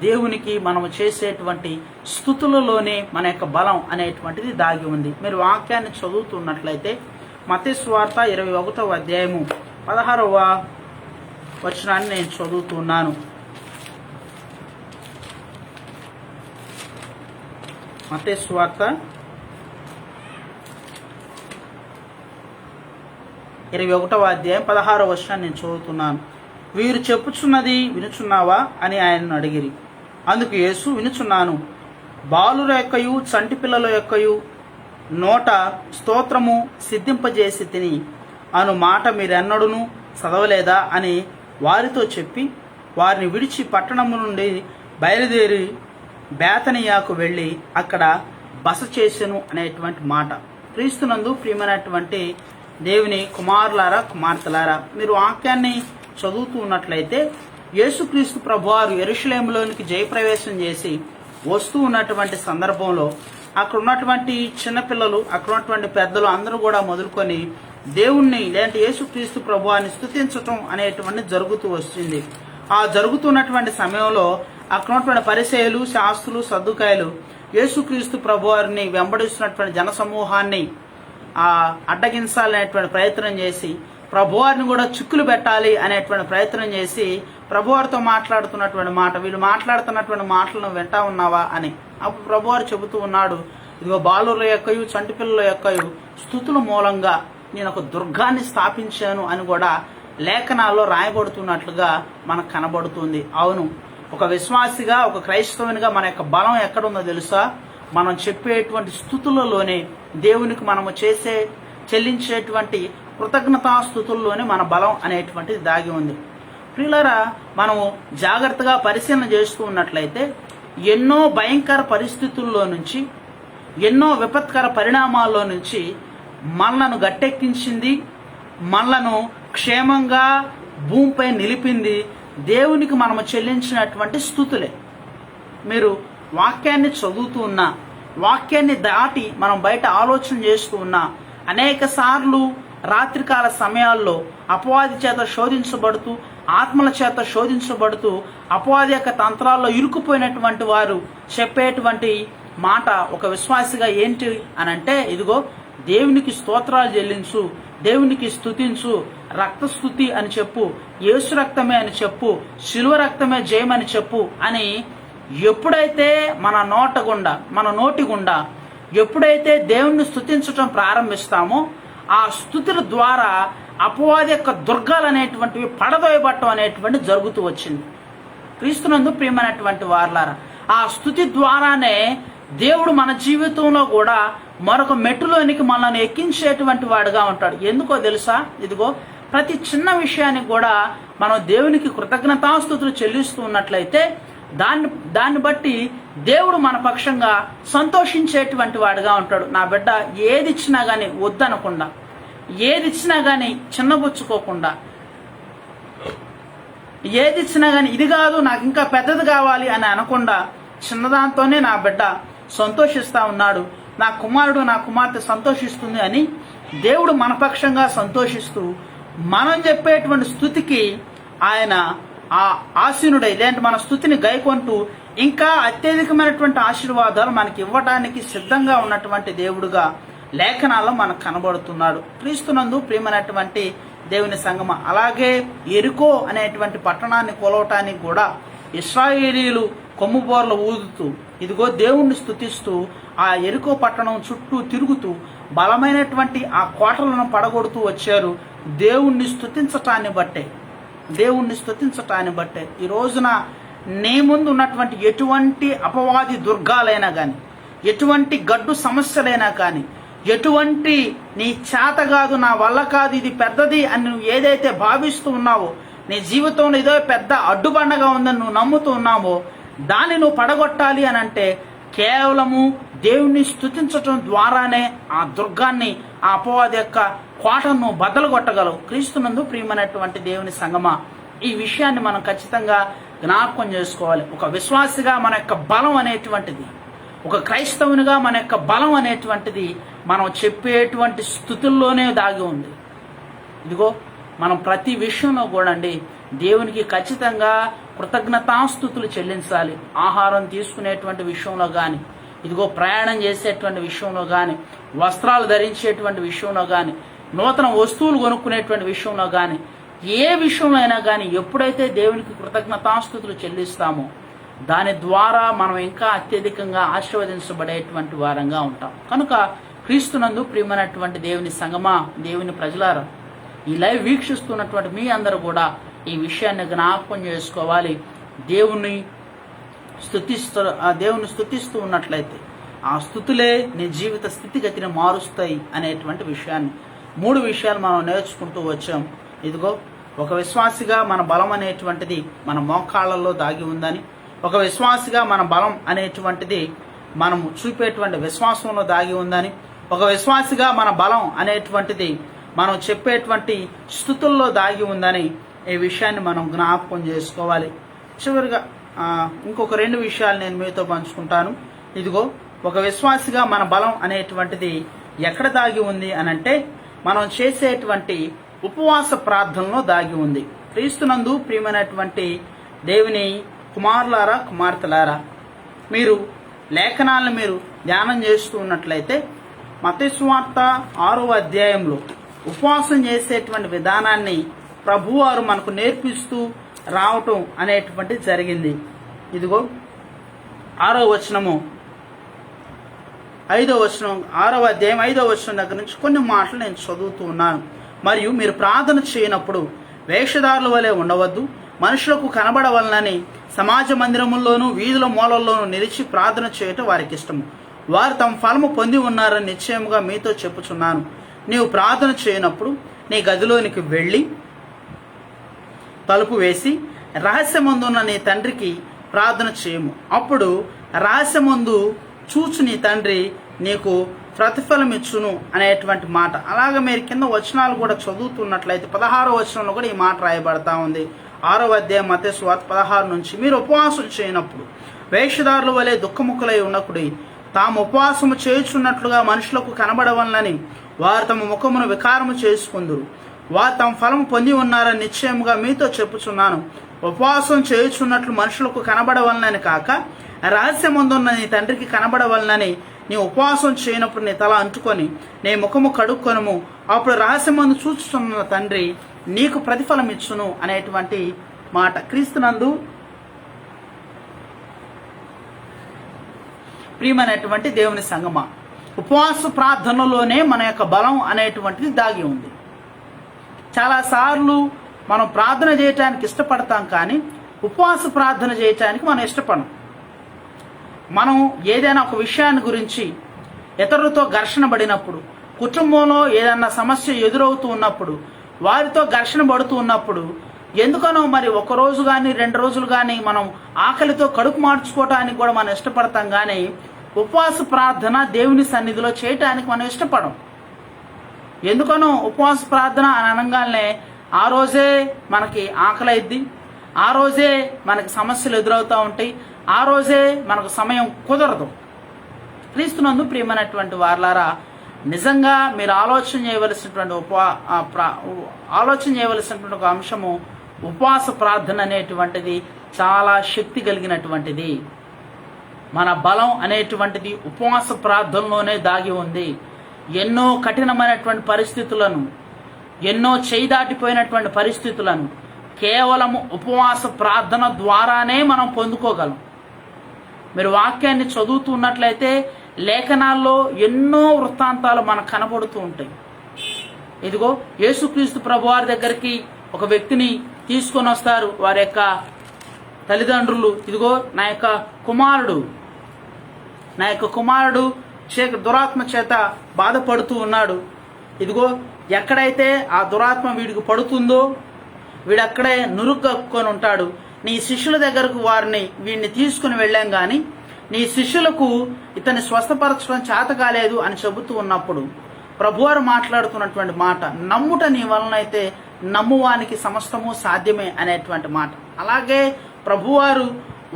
దేవునికి మనము చేసేటువంటి స్తుతులలోనే మన యొక్క బలం అనేటువంటిది దాగి ఉంది. మీరు వాక్యాన్ని చదువుతున్నట్లయితే మత్తయి సువార్త 21వ అధ్యాయము 16వ వచనాన్ని నేను చదువుతున్నాను. మత్తయి సువార్త 21వ అధ్యాయం 16వ వచనాన్ని నేను చదువుతున్నాను. వీరు చెప్పుచున్నది వినుచున్నావా అని ఆయనను అడిగిరి. అందుకు యేసు, వినుచున్నాను. బాలుర యొక్కయు చంటి పిల్లల యొక్కయు నోట స్తోత్రము సిద్ధింపజేసి తిని అను మాట మీరెన్నడూను చదవలేదా అని వారితో చెప్పి వారిని విడిచి పట్టణము నుండి బయలుదేరి బేతనియాకు వెళ్ళి అక్కడ బస చేసెను అనేటువంటి మాట. క్రీస్తునందు ప్రియమైనటువంటి దేవుని కుమారులారా, కుమార్తెలారా, మీరు వాక్యాన్ని చదువుతూ ఉన్నట్లయితే యేసుక్రీస్తు ప్రభువారు యెరూషలేములోనికి జయప్రవేశం చేసి వస్తూ ఉన్నటువంటి సందర్భంలో అక్కడ ఉన్నటువంటి చిన్నపిల్లలు, అక్కడ ఉన్నటువంటి పెద్దలు అందరూ కూడా మొదలుకొని దేవుణ్ణి లేదంటే యేసుక్రీస్తు ప్రభువాన్ని స్తుతించటం అనేటువంటి జరుగుతూ వస్తుంది. ఆ జరుగుతున్నటువంటి సమయంలో అక్కడ ఉన్నటువంటి పరిసయ్యులు, శాస్త్రులు, సద్దుకాయలు యేసుక్రీస్తు ప్రభువారిని వెంబడిస్తున్నటువంటి జనసమూహాన్ని అడ్డగించాలనేటువంటి ప్రయత్నం చేసి ప్రభువారిని కూడా చిక్కులు పెట్టాలి అనేటువంటి ప్రయత్నం చేసి ప్రభువారితో మాట్లాడుతున్నటువంటి మాట, వీళ్ళు మాట్లాడుతున్నటువంటి మాటలను వింటా ఉన్నావా అని. అప్పుడు ప్రభువారు చెబుతూ ఉన్నాడు, ఇదిగో బాలుల యొక్కయు చంటి పిల్లల యొక్కయు స్తుతుల మూలంగా నేను ఒక దుర్గాన్ని స్థాపించాను అని కూడా లేఖనాల్లో రాయబడుతున్నట్లుగా మనకు కనబడుతుంది. అవును, ఒక విశ్వాసిగా, ఒక క్రైస్తవునిగా మన యొక్క బలం ఎక్కడుందో తెలుసా? మనం చెప్పేటువంటి స్తుతులలోనే, దేవునికి మనము చెల్లించేటువంటి కృతజ్ఞతాస్తుతుల్లోనే మన బలం అనేటువంటిది దాగి ఉంది. ప్రియులారా, మనము జాగ్రత్తగా పరిశీలన చేస్తూ ఉన్నట్లయితే ఎన్నో భయంకర పరిస్థితుల్లో నుంచి, ఎన్నో విపత్కర పరిణామాల్లో నుంచి మనలను గట్టెక్కించింది, మనలను క్షేమంగా భూమిపై నిలిపింది దేవునికి మనము చెల్లించినటువంటి స్తుతులే. మీరు వాక్యాన్ని చదువుతూ ఉన్నా, వాక్యాన్ని దాటి మనం బయట ఆలోచన చేస్తూ ఉన్నా, అనేక సార్లు రాత్రికాల సమయాల్లో అపవాది చేత శోధించబడుతూ, ఆత్మల చేత శోధించబడుతూ, అపవాది యొక్క తంత్రాల్లో ఇరుక్కుపోయినటువంటి వారు చెప్పేటువంటి మాట ఒక విశ్వాసిగా ఏంటి అనంటే, ఇదిగో దేవునికి స్తోత్రాలు చెల్లించు, దేవునికి స్తుతించు, రక్తస్తుతి అని చెప్పు, యేసు రక్తమే అని చెప్పు, శిలువ రక్తమే జయమని చెప్పు అని ఎప్పుడైతే మన నోటి గుండా ఎప్పుడైతే దేవుణ్ణి స్తుతించటం ప్రారంభిస్తామో, ఆ స్తుతుల ద్వారా అపవాది యొక్క దుర్గాలు అనేటువంటివి పడదోయబట్టం అనేటువంటి జరుగుతూ వచ్చింది. క్రీస్తునందు ప్రియమైనటువంటి వారలారా, ఆ స్తుతి ద్వారానే దేవుడు మన జీవితంలో కూడా మరొక మెట్టులోనికి మనల్ని ఎక్కించేటువంటి వాడుగా ఉంటాడు. ఎందుకో తెలుసా? ఇదిగో ప్రతి చిన్న విషయానికి కూడా మనం దేవునికి కృతజ్ఞతాస్తుతులు చెల్లిస్తూ ఉన్నట్లయితే దాన్ని బట్టి దేవుడు మన పక్షంగా సంతోషించేటువంటి వాడుగా ఉంటాడు. నా బిడ్డ ఏది ఇచ్చినా గానీ వద్దనకుండా, ఏది ఇచ్చినా గానీ చిన్నబుచ్చుకోకుండా, ఏది ఇచ్చినా గానీ ఇది కాదు నాకు ఇంకా పెద్దది కావాలి అని అనకుండా చిన్నదాంతోనే నా బిడ్డ సంతోషిస్తా ఉన్నాడు, నా కుమారుడు నా కుమార్తె సంతోషిస్తుంది అని దేవుడు మన పక్షంగా సంతోషిస్తూ మనం చెప్పేటువంటి స్తుతికి ఆయన ఆసీనుడై, లేదంటే మన స్తుతిని గైకొంటూ ఇంకా అత్యధికమైనటువంటి ఆశీర్వాదాలు మనకి ఇవ్వడానికి సిద్ధంగా ఉన్నటువంటి దేవుడుగా లేఖనాల్లో మనకు కనబడుతున్నాడు. క్రీస్తునందు ప్రియమైనటువంటి దేవుని సంగమ. అలాగే ఎరికో అనేటువంటి పట్టణాన్ని కొలవటానికి కూడా ఇశ్రాయేలీయులు కొమ్ముబోర్లు ఊదుతూ, ఇదిగో దేవుణ్ణి స్తుతిస్తూ ఆ ఎరికో పట్టణం చుట్టూ తిరుగుతూ బలమైనటువంటి ఆ కోటలను పడగొడుతూ వచ్చారు. దేవుణ్ణి స్తుతించటాన్ని బట్టే ఈ రోజున నీ ముందు ఉన్నటువంటి ఎటువంటి అపవాది దుర్గాలైనా కానీ, ఎటువంటి గడ్డు సమస్యలైనా కానీ, ఎటువంటి నీ చేత కాదు, నా వల్ల కాదు, ఇది పెద్దది అని నువ్వు ఏదైతే భావిస్తూ ఉన్నావో, నీ జీవితంలో ఏదో పెద్ద అడ్డుబండగా ఉందని నువ్వు నమ్ముతూ ఉన్నావో, దాన్ని నువ్వు పడగొట్టాలి అని అంటే కేవలము దేవుణ్ణి స్తుతించటం ద్వారానే ఆ దుర్గాన్ని, ఆ అపవాది యొక్క కోటను బద్దలు కొట్టగలవు. క్రీస్తునందు ప్రియమైనటువంటి దేవుని సంగమా, ఈ విషయాన్ని మనం ఖచ్చితంగా జ్ఞాపకం చేసుకోవాలి. ఒక విశ్వాసిగా మన యొక్క బలం అనేటువంటిది, ఒక క్రైస్తవునిగా మన యొక్క బలం అనేటువంటిది మనం చెప్పేటువంటి స్థుతుల్లోనే దాగి ఉంది. ఇదిగో మనం ప్రతి విషయంలో కూడా దేవునికి ఖచ్చితంగా కృతజ్ఞతాస్తుతులు చెల్లించాలి. ఆహారం తీసుకునేటువంటి విషయంలో కానీ, ఇదిగో ప్రయాణం చేసేటువంటి విషయంలో కానీ, వస్త్రాలు ధరించేటువంటి విషయంలో కానీ, నూతన వస్తువులు కొనుక్కునేటువంటి విషయంలో కానీ, ఏ విషయంలో అయినా కానీ ఎప్పుడైతే దేవునికి కృతజ్ఞతాస్తుతులు చెల్లిస్తామో దాని ద్వారా మనం ఇంకా అత్యధికంగా ఆశీర్వదించబడేటువంటి వారంగా ఉంటాం. కనుక క్రీస్తునందు ప్రియమైనటువంటి దేవుని సంగమా, దేవుని ప్రజలారా, ఈ లైవ్ వీక్షిస్తున్నటువంటి మీ అందరూ కూడా ఈ విషయాన్ని జ్ఞాపకం చేసుకోవాలి. దేవుని స్తుతిస్తూ ఉన్నట్లయితే ఆ స్తుతులే నీ జీవిత స్థితిగతిని మారుస్తాయి అనేటువంటి విషయాన్ని 3 విషయాలు మనం నేర్చుకుంటూ వచ్చాం. ఇదిగో ఒక విశ్వాసిగా మన బలం అనేటువంటిది మన మోకాళ్ళల్లో దాగి ఉందని, ఒక విశ్వాసిగా మన బలం అనేటువంటిది మనము చూపేటువంటి విశ్వాసంలో దాగి ఉందని, ఒక విశ్వాసిగా మన బలం అనేటువంటిది మనం చెప్పేటువంటి స్తుతుల్లో దాగి ఉందని ఈ విషయాన్ని మనం జ్ఞాపకం చేసుకోవాలి. చివరిగా ఇంకొక 2 విషయాలు నేను మీతో పంచుకుంటాను. ఇదిగో ఒక విశ్వాసిగా మన బలం అనేటువంటిది ఎక్కడ దాగి ఉంది అనంటే మనం చేసేటువంటి ఉపవాస ప్రార్థనలో దాగి ఉంది. క్రీస్తునందు ప్రియమైనటువంటి దేవుని కుమారులారా, కుమార్తెలారా, మీరు లేఖనాలను మీరు ధ్యానం చేస్తూ ఉన్నట్లయితే మత్తయి సువార్త 6వ అధ్యాయంలో ఉపవాసం చేసేటువంటి విధానాన్ని ప్రభువారు మనకు నేర్పిస్తూ రావటం అనేటువంటిది జరిగింది. ఇదిగో 6వ వచనము 5వ వచనం 6వ అధ్యాయం 5వ వచనం దగ్గర నుంచి కొన్ని మాటలు నేను చదువుతూ ఉన్నాను. మరియు మీరు ప్రార్థన చేయనప్పుడు వేషధారుల వలె ఉండవద్దు, మనుషులకు కనబడవలనని సమాజ మందిరముల్లోనూ వీధుల మూలల్లోనూ నిలిచి ప్రార్థన చేయటం వారికి ఇష్టము. వారు తమ ఫలము పొంది ఉన్నారని నిశ్చయముగా మీతో చెప్పుచున్నాను. నీవు ప్రార్థన చేయనప్పుడు నీ గదిలోనికి వెళ్ళి తలుపు వేసి రహస్యమందున్న నీ తండ్రికి ప్రార్థన చేయము. అప్పుడు రహస్యమందు చూచు నీ తండ్రి నీకు ప్రతిఫలం ఇచ్చును అనేటువంటి మాట. అలాగే మీరు కింద వచనాలు కూడా చదువుతున్నట్లయితే 16వ వచనంలో కూడా ఈ మాట రాయబడతా ఉంది. 6వ అధ్యాయం మత్తయి సువార్త 16 నుంచి, మీరు ఉపవాసం చేయనప్పుడు వేషధారుల వలె దుఃఖముఖులై ఉండకుడి, తాము ఉపవాసము చేయుచున్నట్లుగా మనుషులకు కనబడవలనని వారు తమ ముఖమును వికారము చేసుకుందురు. వారు తమ ఫలము పొంది ఉన్నారని నిశ్చయముగా మీతో చెప్పుచున్నాను. ఉపవాసం చేయుచున్నట్లు మనుషులకు కనబడవలనని కాక రహస్యమందున్న నీ తండ్రికి కనబడవలనని నీ ఉపవాసం చేయనప్పుడు నీ తల అంటుకొని నీ ముఖము కడుక్కొనుము. అప్పుడు రహస్యమందు చూచుచున్న తండ్రి నీకు ప్రతిఫలం ఇచ్చును అనేటువంటి మాట. క్రీస్తునందు ప్రియమైనటువంటి దేవుని సంగమా, ఉపవాస ప్రార్థనలోనే మన యొక్క బలం అనేటువంటిది దాగి ఉంది. చాలాసార్లు మనం ప్రార్థన చేయటానికి ఇష్టపడతాం, కానీ ఉపవాస ప్రార్థన చేయటానికి మనం ఇష్టపడం. మనం ఏదైనా ఒక విషయాన్ని గురించి ఇతరులతో ఘర్షణ పడినప్పుడు, కుటుంబంలో ఏదైనా సమస్య ఎదురవుతూ ఉన్నప్పుడు, వారితో ఘర్షణ పడుతూ ఉన్నప్పుడు, ఎందుకనో మరి 1 రోజు కానీ 2 రోజులు కానీ మనం ఆకలితో కడుపు మార్చుకోవటానికి కూడా మనం ఇష్టపడతాం, కానీ ఉపవాస ప్రార్థన దేవుని సన్నిధిలో చేయటానికి మనం ఇష్టపడం. ఎందుకనో ఉపవాస ప్రార్థన అని అనగానే ఆ రోజే మనకి ఆకలి అయింది, ఆ రోజే మనకి సమస్యలు ఎదురవుతూ ఉంటాయి, ఆ రోజే మనకు సమయం కుదరదు. క్రీస్తునందు ప్రియమైనటువంటి వారలారా, నిజంగా మీరు ఆలోచన చేయవలసినటువంటి ఒక అంశము ఉపవాస ప్రార్థన అనేటువంటిది చాలా శక్తి కలిగినటువంటిది. మన బలం అనేటువంటిది ఉపవాస ప్రార్థనలోనే దాగి ఉంది. ఎన్నో కఠినమైనటువంటి పరిస్థితులను, ఎన్నో చేయి దాటిపోయినటువంటి పరిస్థితులను కేవలం ఉపవాస ప్రార్థన ద్వారానే మనం పొందుకోగలం. మీరు వాక్యాన్ని చదువుతున్నట్లయితే లేఖనాల్లో ఎన్నో వృత్తాంతాలు మనకు కనబడుతూ ఉంటాయి. ఇదిగో యేసుక్రీస్తు ప్రభువారి దగ్గరికి ఒక వ్యక్తిని తీసుకొని వస్తారు వారి యొక్క తల్లిదండ్రులు. ఇదిగో నా యొక్క కుమారుడు దురాత్మ చేత బాధపడుతూ ఉన్నాడు. ఇదిగో ఎక్కడైతే ఆ దురాత్మ వీడికి పడుతుందో వీడక్కడే నురుగక్కుని ఉంటాడు. నీ శిష్యుల దగ్గరకు వీడిని తీసుకుని వెళ్ళాం, కానీ నీ శిష్యులకు ఇతన్ని స్వస్థపరచడం చేత కాలేదు అని చెబుతూ ఉన్నప్పుడు ప్రభువారు మాట్లాడుతున్నటువంటి మాట, నమ్ముట నీ వలనైతే నమ్మువానికి సమస్తము సాధ్యమే అనేటువంటి మాట. అలాగే ప్రభువారు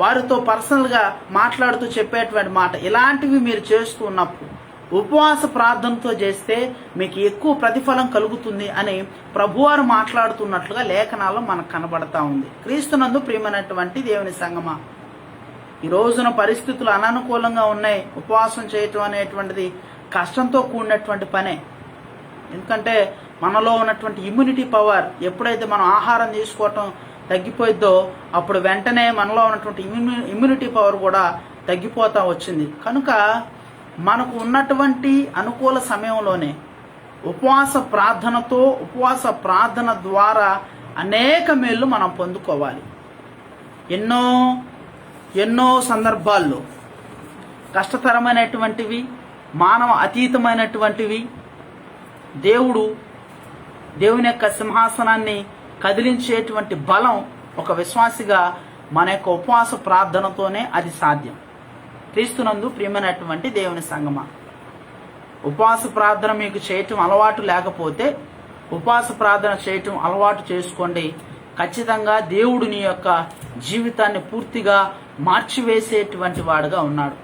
వారితో పర్సనల్గా మాట్లాడుతూ చెప్పేటువంటి మాట, ఇలాంటివి మీరు చేస్తూ ఉన్నప్పుడు ఉపవాస ప్రార్థనతో చేస్తే మీకు ఎక్కువ ప్రతిఫలం కలుగుతుంది అని ప్రభువారు మాట్లాడుతున్నట్లుగా లేఖనాల్లో మనకు కనబడతా ఉంది. క్రీస్తునందు ప్రియమైనటువంటి దేవుని సంగమా, ఈ రోజున పరిస్థితులు అననుకూలంగా ఉన్నాయి. ఉపవాసం చేయటం అనేటువంటిది కష్టంతో కూడినటువంటి పనే. ఎందుకంటే మనలో ఉన్నటువంటి ఇమ్యూనిటీ పవర్ ఎప్పుడైతే మనం ఆహారం తీసుకోవటం తగ్గిపోయిద్దో అప్పుడు వెంటనే మనలో ఉన్నటువంటి ఇమ్యూనిటీ పవర్ కూడా తగ్గిపోతా వచ్చింది. కనుక మనకు ఉన్నటువంటి అనుకూల సమయంలోనే ఉపవాస ప్రార్థన ద్వారా అనేక మేళ్ళు మనం పొందుకోవాలి. ఎన్నో సందర్భాల్లో కష్టతరమైనటువంటివి, మానవ అతీతమైనటువంటివి, దేవుని యొక్క సింహాసనాన్ని కదిలించేటువంటి బలం ఒక విశ్వాసిగా మన యొక్క ఉపవాస ప్రార్థనతోనే అది సాధ్యం. క్రీస్తునందు ప్రియమైనటువంటి దేవుని సంగమా, ఉపవాస ప్రార్థన మీకు చేయటం అలవాటు లేకపోతే ఉపవాస ప్రార్థన చేయటం అలవాటు చేసుకోండి. ఖచ్చితంగా దేవుడు నీ యొక్క జీవితాన్ని పూర్తిగా మార్చివేసేటువంటి వాడుగా ఉన్నాడు.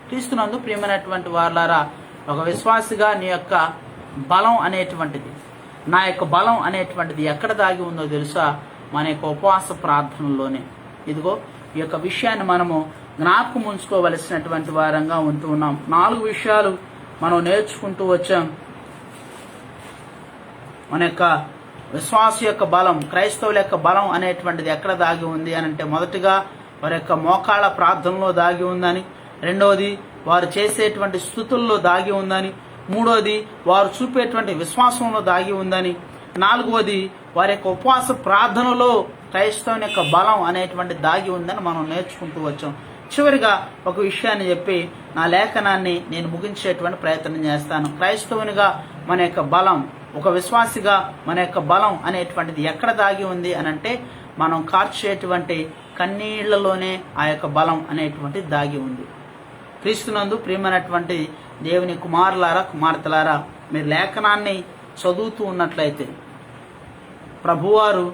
క్రీస్తునందు ప్రియమైనటువంటి వారలారా, ఒక విశ్వాసిగా నీ యొక్క బలం అనేటువంటిది, నా యొక్క బలం అనేటువంటిది ఎక్కడ దాగి ఉందో తెలుసా? మన యొక్క ఉపవాస ప్రార్థనలోనే. ఇదిగో ఈ యొక్క విషయాన్ని మనము జ్ఞాపకం ఉంచుకోవలసినటువంటి వారంగా ఉంటూ ఉన్నాం. 4 విషయాలు మనం నేర్చుకుంటూ వచ్చాం. మన యొక్క విశ్వాస యొక్క బలం, క్రైస్తవుల యొక్క బలం అనేటువంటిది ఎక్కడ దాగి ఉంది అని అంటే, మొదటిగా వారి యొక్క మోకాళ్ళ ప్రార్థనలో దాగి ఉందని, రెండవది వారు చేసేటువంటి స్తుతుల్లో దాగి ఉందని, మూడవది వారు చూపేటువంటి విశ్వాసంలో దాగి ఉందని, నాలుగవది వారి యొక్క ఉపవాస ప్రార్థనలో క్రైస్తవుని యొక్క బలం అనేటువంటి దాగి ఉందని మనం నేర్చుకుంటూ వచ్చాం. చివరిగా ఒక విషయాన్ని చెప్పి నా లేఖనాన్ని నేను ముగించేటువంటి ప్రయత్నం చేస్తాను. క్రైస్తవునిగా మన యొక్క బలం, ఒక విశ్వాసిగా మన యొక్క బలం అనేటువంటిది ఎక్కడ దాగి ఉంది అని అంటే, మనం కార్చేటువంటి కన్నీళ్లలోనే ఆ యొక్క బలం అనేటువంటిది దాగి ఉంది. క్రీస్తునందు ప్రియమైనటువంటి దేవుని కుమారులారా, కుమార్తెలారా, మీరు లేఖనాన్ని చదువుతూ ఉన్నట్లయితే ప్రభువారు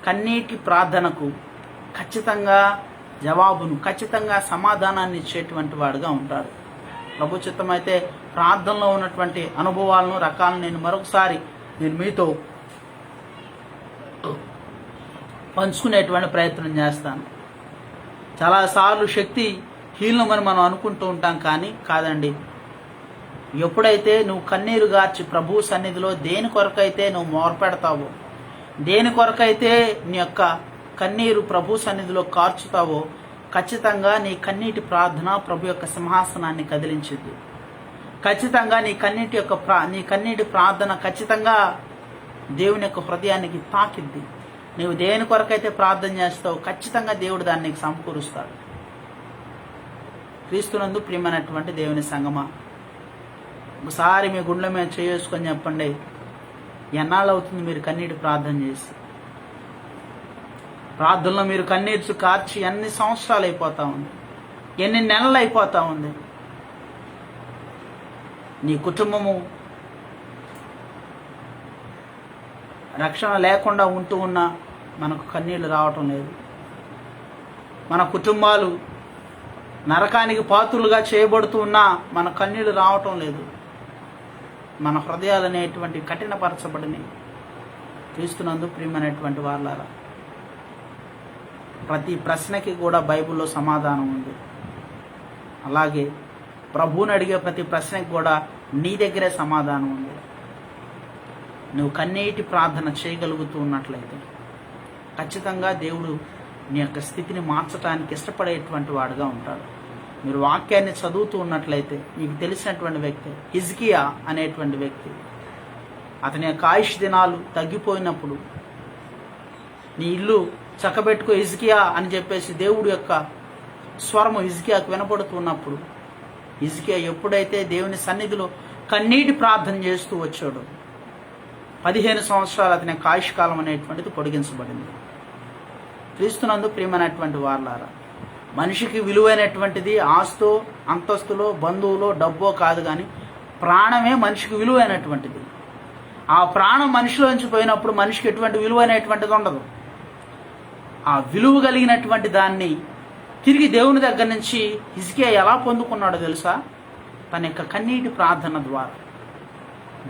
కన్నీటి ప్రార్థనకు ఖచ్చితంగా జవాబును, ఖచ్చితంగా సమాధానాన్ని ఇచ్చేటువంటి వాడుగా ఉంటాడు. ప్రభు చిత్తమైతే ప్రార్థనలో ఉన్నటువంటి అనుభవాలను, రకాలను నేను మరొకసారి మీతో పంచుకునేటువంటి ప్రయత్నం చేస్తాను. చాలాసార్లు శక్తి హీనమని మనం అనుకుంటూ ఉంటాం, కానీ కాదండి. ఎప్పుడైతే నువ్వు కన్నీరు గార్చి ప్రభు సన్నిధిలో దేని కొరకైతే నువ్వు మొరపెడతావో, దేని కొరకైతే నీ యొక్క కన్నీరు ప్రభు సన్నిధిలో కార్చుతావో, ఖచ్చితంగా నీ కన్నీటి ప్రార్థన ప్రభు యొక్క సింహాసనాన్ని కదిలించింది. ఖచ్చితంగా నీ కన్నీటి ప్రార్థన ఖచ్చితంగా దేవుని యొక్క హృదయానికి తాకిద్ది. నీవు దేని కొరకైతే ప్రార్థన చేస్తావో ఖచ్చితంగా దేవుడు దాన్ని నీకు సమకూరుస్తాడు. క్రీస్తునందు ప్రియమైనటువంటి దేవుని సంగమా, ఒకసారి మీ గుండెల మీద చేసుకొని చెప్పండి, ఎన్నాళ్ళు అవుతుంది మీరు కన్నీటి ప్రార్థన చేసి? ప్రార్థనలో మీరు కన్నీరు కార్చి ఎన్ని సంవత్సరాలు అయిపోతా ఉంది, ఎన్ని నెలలు అయిపోతా ఉంది? నీ కుటుంబము రక్షణ లేకుండా ఉంటూ ఉన్నా మనకు కన్నీళ్లు రావటం లేదు. మన కుటుంబాలు నరకానికి పాత్రులుగా చేయబడుతూ ఉన్నా మన కన్నీళ్లు రావటం లేదు. మన హృదయాలు అనేటువంటి కఠినపరచబడినవి. క్రీస్తునందు ప్రియమైనటువంటి వారలారా, ప్రతి ప్రశ్నకి కూడా బైబిల్లో సమాధానం ఉంది. అలాగే ప్రభువుని అడిగే ప్రతి ప్రశ్నకి కూడా నీ దగ్గరే సమాధానం ఉంది. నువ్వు కన్నీటి ప్రార్థన చేయగలుగుతూ ఉన్నట్లయితే ఖచ్చితంగా దేవుడు నీ యొక్క స్థితిని మార్చడానికి ఇష్టపడేటువంటి వాడుగా ఉంటాడు. మీరు వాక్యాన్ని చదువుతూ ఉన్నట్లయితే మీకు తెలిసినటువంటి వ్యక్తి హిజ్కియా అనేటువంటి వ్యక్తి, అతని యొక్క ఆయుష్ దినాలు తగ్గిపోయినప్పుడు నీ ఇల్లు చక్కబెట్టుకో హిజ్కియా అని చెప్పేసి దేవుడు యొక్క స్వరము హిజ్కియాకు వినపడుతున్నప్పుడు, హిజ్కియా ఎప్పుడైతే దేవుని సన్నిధిలో కన్నీటి ప్రార్థన చేస్తూ వచ్చాడో 15 సంవత్సరాలు అతని యొక్క ఆయుష్ కాలం అనేటువంటిది పొడిగించబడింది. క్రీస్తునందు ప్రియమైనటువంటి వారలారా, మనిషికి విలువైనటువంటిది ఆస్తో, అంతస్తులో, బంధువులో, డబ్బో కాదు, కానీ ప్రాణమే మనిషికి విలువైనటువంటిది. ఆ ప్రాణం మనిషిలోంచి పోయినప్పుడు మనిషికి ఎటువంటి విలువైనటువంటిది ఉండదు. ఆ విలువ కలిగినటువంటి దాన్ని తిరిగి దేవుని దగ్గర నుంచి హిజ్కియా ఎలా పొందుకున్నాడో తెలుసా? తన యొక్క కన్నీటి ప్రార్థన ద్వారా.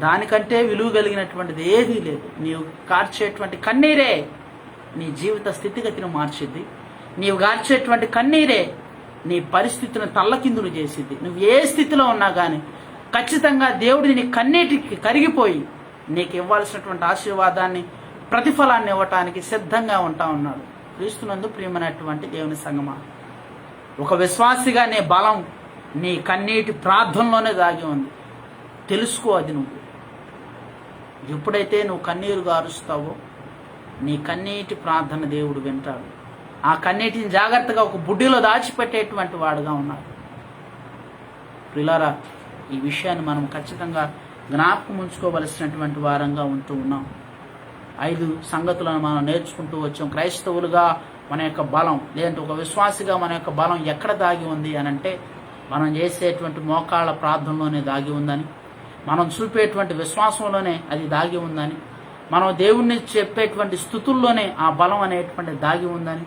దానికంటే విలువ కలిగినటువంటిది ఏదీ లేదు. నీవు కార్చేటువంటి కన్నీరే నీ జీవిత స్థితిగతిని మార్చిద్ది. నీవు గార్చేటువంటి కన్నీరే నీ పరిస్థితిని తల్లకిందులు చేసిద్ది. నువ్వు ఏ స్థితిలో ఉన్నా కానీ ఖచ్చితంగా దేవుడిని నీ కన్నీటికి కరిగిపోయి నీకు ఇవ్వాల్సినటువంటి ఆశీర్వాదాన్ని, ప్రతిఫలాన్ని ఇవ్వటానికి సిద్ధంగా ఉంటా ఉన్నాడు. క్రీస్తునందు ప్రియమైనటువంటి దేవుని సంగమా, ఒక విశ్వాసిగా నీ బలం నీ కన్నీటి ప్రార్థనలోనే దాగి ఉంది. తెలుసుకో అది. నువ్వు ఎప్పుడైతే నువ్వు కన్నీరు గారుస్తావో నీ కన్నీటి ప్రార్థన దేవుడు వింటాడు. ఆ కన్నీటిని జాగ్రత్తగా ఒక బుడ్డిలో దాచిపెట్టేటువంటి వాడుగా ఉన్నాడు. ప్రియులారా, ఈ విషయాన్ని మనం ఖచ్చితంగా జ్ఞాపకం ఉంచుకోవలసినటువంటి వారంగా ఉంటూ ఉన్నాం. 5 సంగతులను మనం నేర్చుకుంటూ వచ్చాం. క్రైస్తవులుగా మన యొక్క బలం, లేదంటే ఒక విశ్వాసిగా మన యొక్క బలం ఎక్కడ దాగి ఉంది అని అంటే, మనం చేసేటువంటి మోకాళ్ళ ప్రార్థనలోనే దాగి ఉందని, మనం చూపేటువంటి విశ్వాసంలోనే అది దాగి ఉందని, మనం దేవుణ్ణి చెప్పేటువంటి స్థుతుల్లోనే ఆ బలం అనేటువంటి దాగి ఉందని,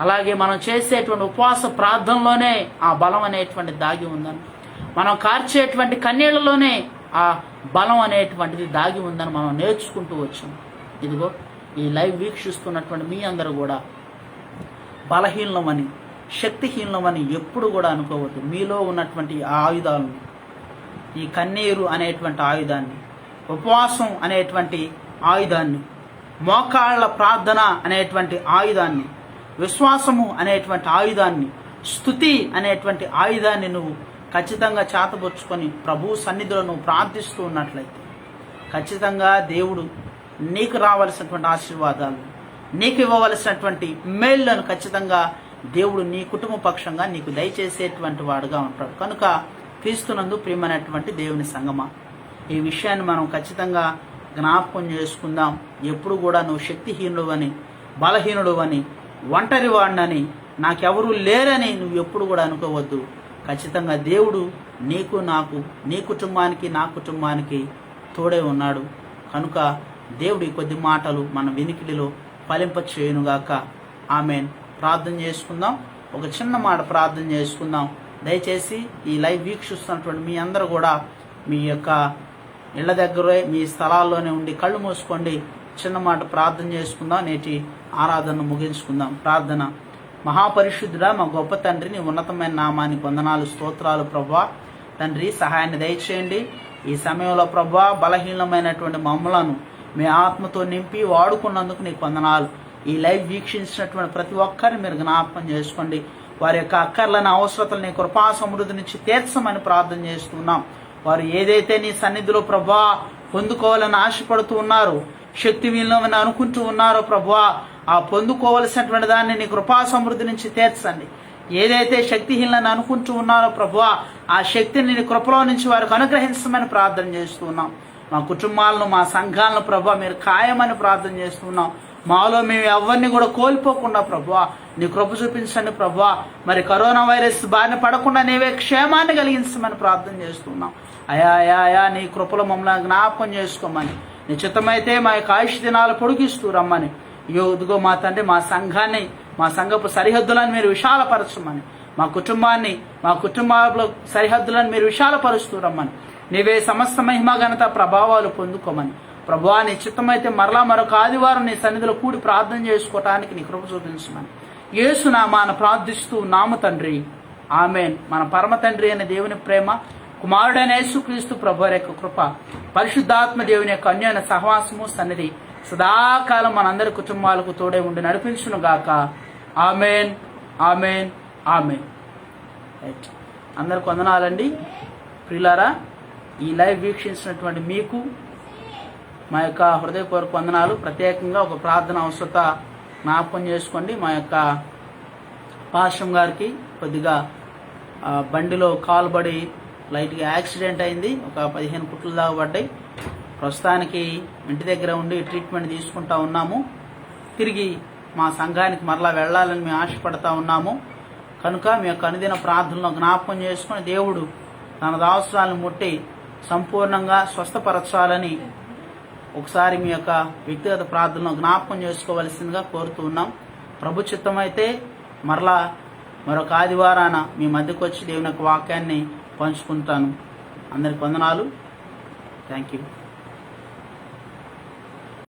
అలాగే మనం చేసేటువంటి ఉపవాస ప్రార్థనలోనే ఆ బలం అనేటువంటి దాగి ఉందని, మనం కార్చేటువంటి కన్నీళ్లలోనే ఆ బలం అనేటువంటిది దాగి ఉందని మనం నేర్చుకుంటూ వచ్చాం. ఇదిగో ఈ లైవ్ వీక్షిస్తున్నటువంటి మీ అందరూ కూడా బలహీనమని, శక్తిహీనమని ఎప్పుడు కూడా అనుకోవద్దు. మీలో ఉన్నటువంటి ఆయుధాలను, ఈ కన్నీరు అనేటువంటి ఆయుధాన్ని, ఉపవాసం అనేటువంటి ఆయుధాన్ని, మోకాళ్ళ ప్రార్థన అనేటువంటి ఆయుధాన్ని, విశ్వాసము అనేటువంటి ఆయుధాన్ని, స్తుతి అనేటువంటి ఆయుధాన్ని నువ్వు ఖచ్చితంగా చేతబుచ్చుకొని ప్రభు సన్నిధిలో నువ్వు ప్రార్థిస్తూ ఉన్నట్లయితే ఖచ్చితంగా దేవుడు నీకు రావలసినటువంటి ఆశీర్వాదాలు, నీకు ఇవ్వవలసినటువంటి మేళ్లను ఖచ్చితంగా దేవుడు నీ కుటుంబ పక్షంగా నీకు దయచేసేటువంటి వాడుగా ఉంటాడు. కనుక క్రీస్తునందు ప్రియమైనటువంటి దేవుని సంగమా, ఈ విషయాన్ని మనం ఖచ్చితంగా జ్ఞాపకం చేసుకుందాం. ఎప్పుడు కూడా నువ్వు శక్తిహీనుడు అని, బలహీనుడు అని, ఒంటరి వాడినని, నాకెవరూ లేరని నువ్వు ఎప్పుడు కూడా అనుకోవద్దు. ఖచ్చితంగా దేవుడు నీకు, నాకు, నీ కుటుంబానికి, నా కుటుంబానికి తోడే ఉన్నాడు. కనుక దేవుడి కొద్ది మాటలు మన వినికిడిలో ఫలింపచేయునుగాక. ఆమెన్. ప్రార్థన చేసుకుందాం. ఒక చిన్న మాట ప్రార్థన చేసుకుందాం. దయచేసి ఈ లైవ్ వీక్షిస్తున్నటువంటి మీ అందరూ కూడా మీ యొక్క ఇళ్ల దగ్గరే, మీ స్థలాల్లోనే ఉండి కళ్ళు మూసుకోండి. చిన్న మాట ప్రార్థన చేసుకుందాం. నేటి ఆరాధనను ముగించుకుందాం. ప్రార్థన. మహాపరిశుద్ధుడా, మా గొప్ప తండ్రి, నీ ఉన్నతమైన నామానికి వందనాలు, స్తోత్రాలు ప్రభువా. తండ్రి, సహాయాన్ని దయచేయండి. ఈ సమయంలో ప్రభువా, బలహీనమైనటువంటి మమ్మలను మీ ఆత్మతో నింపి వాడుకున్నందుకు నీకు వందనాలు. ఈ లైవ్ వీక్షించినటువంటి ప్రతి ఒక్కరిని మీరు జ్ఞాపకం చేసుకోండి. వారి యొక్క అక్కర్లను, అవసరతలు నీ కృపా సమృద్ధి నుంచి తీర్చమని ప్రార్థన చేస్తున్నాం. వారు ఏదైతే నీ సన్నిధిలో ప్రభువా పొందుకోవాలని ఆశపడుతూ ఉన్నారో, శక్తి వీళ్ళని అనుకుంటూ ఉన్నారో ప్రభువా, ఆ పొందుకోవలసినటువంటి దాన్ని నీ కృపా సమృద్ధి నుంచి తీర్చండి. ఏదైతే శక్తిహీనని అనుకుంటూ ఉన్నారో ప్రభువా, ఆ శక్తిని నీ కృపలో నుంచి వారికి అనుగ్రహించమని ప్రార్థన చేస్తున్నాం. మా కుటుంబాలను, మా సంఘాలను ప్రభువా మీరు ఖాయమని ప్రార్థన చేస్తున్నాం. మాలో మేము ఎవరిని కూడా కోల్పోకుండా ప్రభువా నీ కృప చూపించండి ప్రభువా. మరి కరోనా వైరస్ బారిన పడకుండా నీవే క్షేమాన్ని కలిగించమని ప్రార్థన చేస్తున్నాం. అయా నీ కృపలో మమ్మల్ని జ్ఞాపకం చేసుకోమని, నీ చిత్తమైతే మా యొక్క ఆయుష్ దినాలు పొడిగిస్తూ రమ్మని, ఇదిగో మా తండ్రి, మా సంఘాన్ని, మా సంఘపు సరిహద్దులను మీరు విశాలపరచమని, మా కుటుంబాన్ని, మా కుటుంబాల సరిహద్దులను మీరు విశాలపరుస్తూ రమ్మని, నీవే సమస్త మహిమ ఘనత ప్రభావాలు పొందుకోమని ప్రభువా, నీ చిత్తమైతే మరలా మరొక ఆదివారం నీ సన్నిధిలో కూడి ప్రార్థన చేసుకోవటానికి నీ కృప చూపించమని యేసు నామాన ప్రార్థిస్తూ నామ తండ్రి. ఆమెన్. మన పరమ తండ్రి అయిన దేవుని ప్రేమ, కుమారుడైన యేసుక్రీస్తు ప్రభువారి యొక్క కృప, పరిశుద్ధాత్మ దేవుని యొక్క అన్యోన్య సహవాసము సన్నిధి సదాకాలం మనందరి కుటుంబాలకు తోడే ఉండి నడిపించును గాక. Amen, amen, amen. రైట్. అందరికి వందనాలండి. ప్రియులారా, ఈ లైవ్ వీక్షించినటువంటి మీకు మా యొక్క హృదయపూర్వక వందనాలు. ప్రత్యేకంగా ఒక ప్రార్థన అవసరత జ్ఞాపకం చేసుకోండి. మా యొక్క పాశ్రం గారికి కొద్దిగా బండిలో కాలు పడి లైట్గా యాక్సిడెంట్ అయింది. ఒక 15 కుట్లు దాకా పడ్డాయి. ప్రస్తుతానికి ఇంటి దగ్గర ఉండి ట్రీట్మెంట్ తీసుకుంటా ఉన్నాము. తిరిగి మా సంఘానికి మరలా వెళ్ళాలని మేము ఆశపడతా ఉన్నాము. కనుక మీ యొక్క అనుదిన ప్రార్థనలో జ్ఞాపకం చేసుకుని దేవుడు తన అవసరాలను ముట్టి సంపూర్ణంగా స్వస్థపరచాలని ఒకసారి మీ యొక్క వ్యక్తిగత ప్రార్థనలో జ్ఞాపకం చేసుకోవలసిందిగా కోరుతూ ఉన్నాం. ప్రభు చిత్తమైతే మరలా మరొక ఆదివారాన మీ మధ్యకు వచ్చి దేవుని యొక్క వాక్యాన్ని పంచుకుంటాను. అందరికి వందనాలు. Thank you.